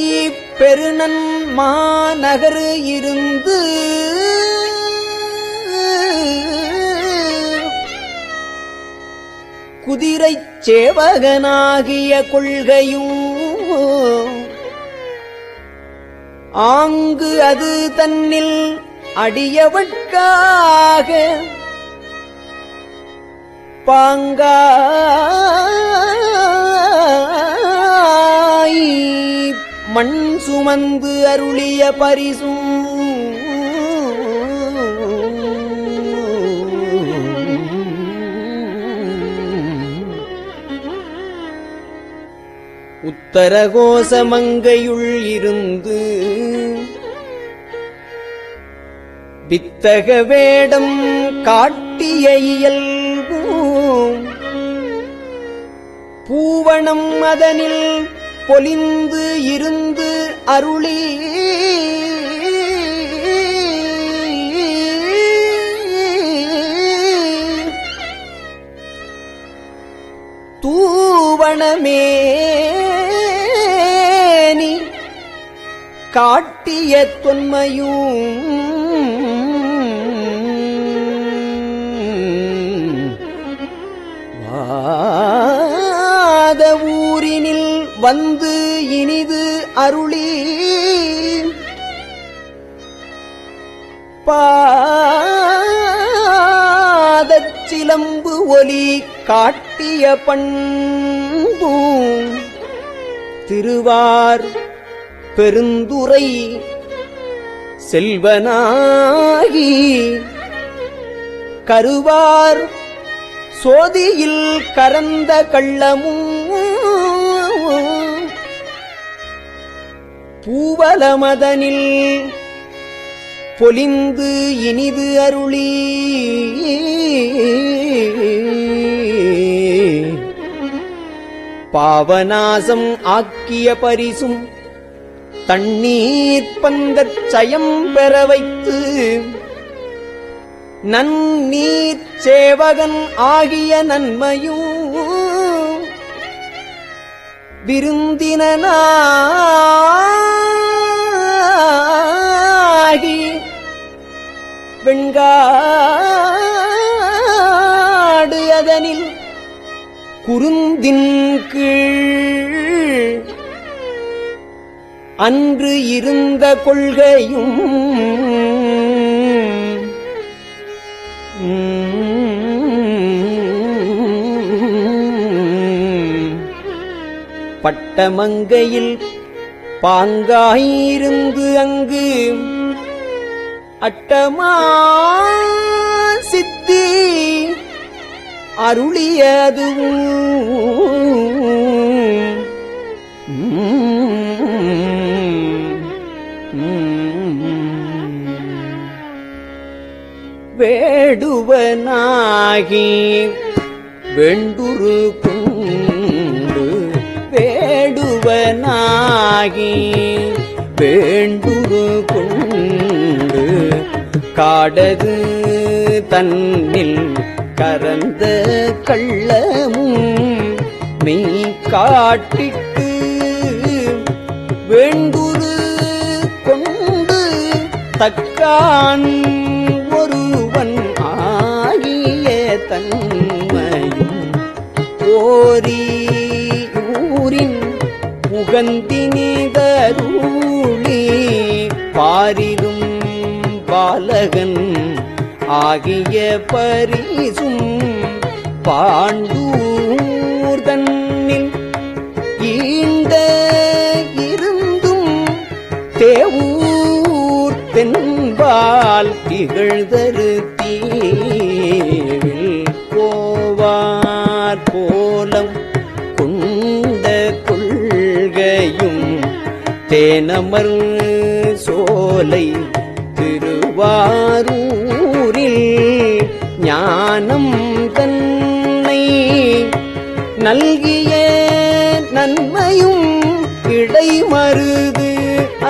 பெருநன் மாநகர் இருந்து குதிரைச் சேவகனாகிய கொள்கையும் ஆங்கு அது தன்னில் அடியவட்காக பாங்காய் மண் சுமந்து அருளிய பரிசும் உத்தரகோசமங்கையுள் இருந்து வித்தக வேடம் காட்டிய இயல்பும் பூவணம் அதனில் பொலிந்து இருந்து அருளி தூவணமேனி காட்டிய தொன்மையும் வாத ஊரினில் வந்து இனிது அருளி பாதச்சிலம்பு ஒலி காட்டிய பண்பும் திருவார் பெருந்துரை செல்வனாகி கருவார் சோதியில் கரந்த கள்ளமும் பூவலமதனில் பொலிந்து இனிது அருளி பாவநாசம் ஆக்கிய பரிசும் தண்ணீர் பந்தச் சயம் பெற வைத்து நன்னீர் சேவகன் ஆகிய நன்மையும் விருந்தினாகி வெண்காடு அதனில் குருந்தின் கீழ் அன்று இருந்த கொள்கையும் பட்டமங்கையில் பாங்காயிருந்து அங்கு அட்டமா சித்தி அருளியதுவும் வேடுவனாகி வெண்டுரு குண்டு வேடுவனாகி வேண்டுரு குண்டு காடது தன்னில் கரந்த கள்ளமும் மெய் காட்டிட்டு வேண்டுரு கொண்டு தக்கான் ஒருவன் ஆகிய தன்மையும் ஓரி ஊரின் உகந்தினிதருளி பாரிலும் பாலகன் ஆகிய பரிசும் பாண்டூர் தன்னில் ஈண்ட இருந்தும் தேவூர் தென்பால் திகழ்தரு தீவில் கோவார் கோலம் கொண்ட கொள்கையும் தேனமர் சோலை திருவாரூரில் ஞானம் தன்னை நல்கிய நன்மையும் இடைமருது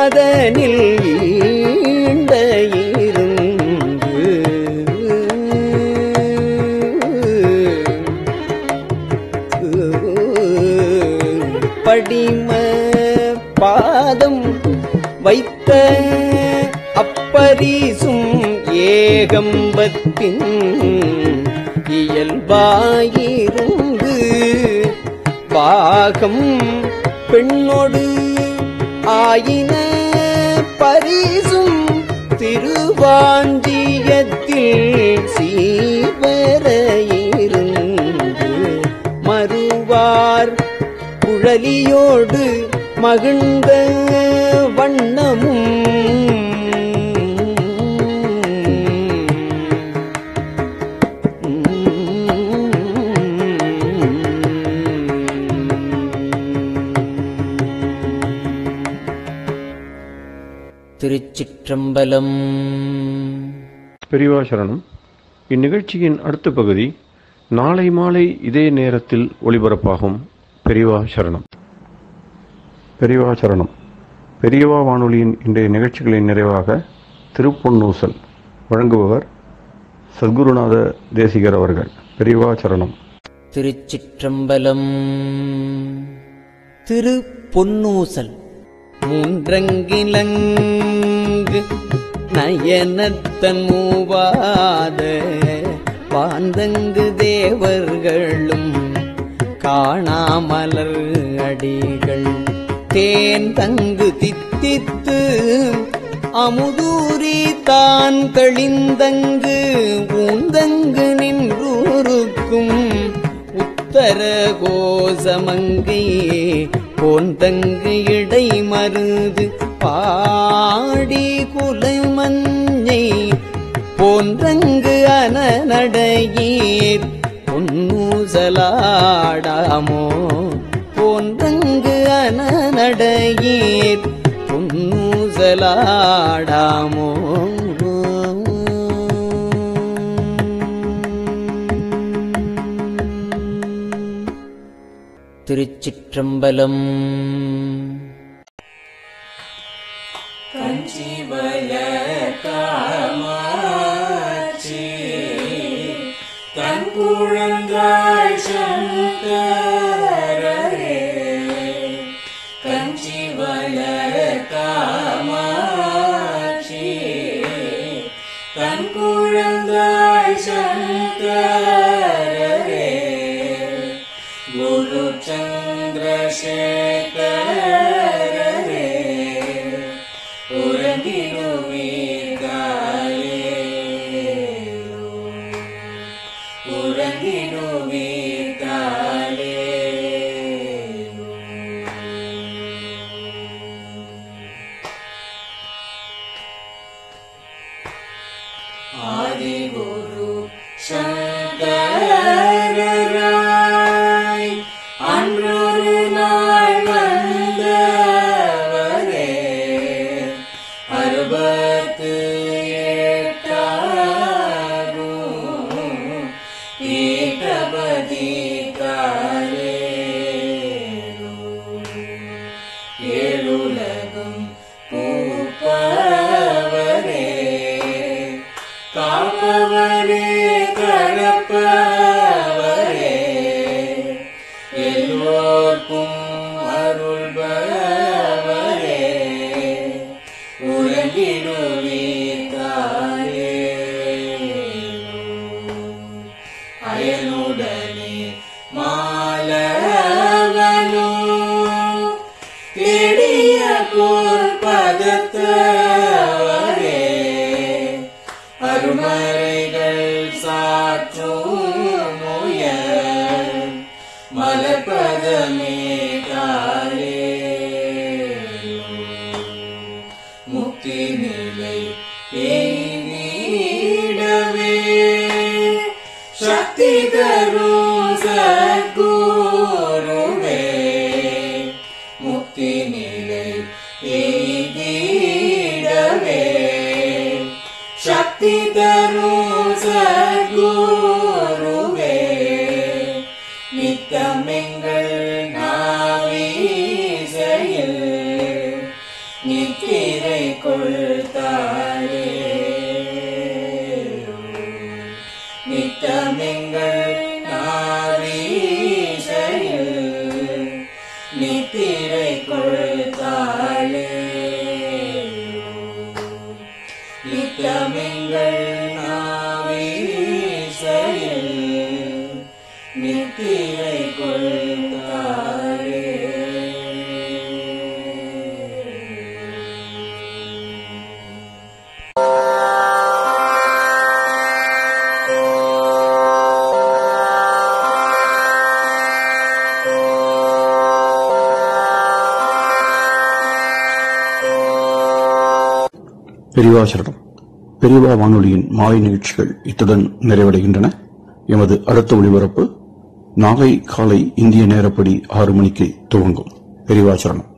அதனில் ஈண்ட இருந்து படிம பாதம் வைத்த அப்பரிசும் ஏகம்பத்தின் இயல்பாயிருந்து பாகம் பெண்ணோடு ஆயின பரிசும் திருவாஞ்சியத்தில் சீவரையிருந்து மறுவார் குழலியோடு மகிழ்ந்த வண்ணமும் திருச்சிற்றம்பலம். பெரியவா சரணம். இந்நிகழ்ச்சியின் அடுத்த பகுதி நாளை மாலை இதே நேரத்தில் ஒளிபரப்பாகும். பெரியவா சரணம். பெரியவா சரணம். பெரியவா வானொலியின் இன்றைய நிகழ்ச்சிகளின் நிறைவாக திருப்பொன்னூசல் வழங்குபவர் சத்குருநாத தேசிகர் அவர்கள். பெரியவா சரணம். திருச்சிற்றம்பலம். திருப்பொன்னூசல். மூன்றங்கிலங்கு நயனத்தன் மூவாத வாந்தங்கு தேவர்களும் காணாமலர் அடிகள் தேன் தங்கு தித்தித்து அமுதூரி தான் தெளிந்தங்கு ஊந்தங்கு நின்றூருக்கும் உத்தர கோசமங்கை போந்தங்கு இடை மருது பாடி குலமஞ்சை போன்றங்கு அனநடையீர் பொன்னூசலாடாமோ போன்றங்கு அனநடையீர் பொன்னூசலாடாமோ ஊசலாடாமோ. திருச்சிற்றம்பலம். தன் குழந்தாய் சங்கரரே கஞ்சி வளர் காமாட்சி தன் குழந்தாய் சங்கரரே குரு சந்திரசேகரரே ஆதிகுரு சங்கரராய் அன்றொரு நாள் வந்தவரே 68 பீட்டபதி காலே ஏழுலகும் பூப்பவரே காப்பவரே கடப்பவரே எல்லோர்க்கும் அருள்பவரே உறங்கிடுவீர்காலே அயனுடனே மாலவனோ தேடிய பொற்பதத்தவரே அருமறைகள் சாற்றும் முயல் மலர்பதமே காலே முக்தி நிலை எய்திடவே சக்தி தரும் சத்குருவே முக்தி நிலை எய்திடவே சக்தி தரும் சத்குருவே நித்தமெங்கள் நாவீசையில் நித்திரை கொள்தாயே நித்தமெங்கள் நாவீசையில் நித்திரை கொள்தாயே நித்தமெங்கள் நாவீசையில் நித்திரை கொள்தாயே. பெரியவா சரணம். பெரியவா வானொலியின் மாலை நிகழ்ச்சிகள் இத்துடன் நிறைவடைகின்றன. எமது அடுத்த ஒளிபரப்பு நாளை காலை இந்திய நேரப்படி 6 மணிக்கு துவங்கும். பெரியவா சரணம்.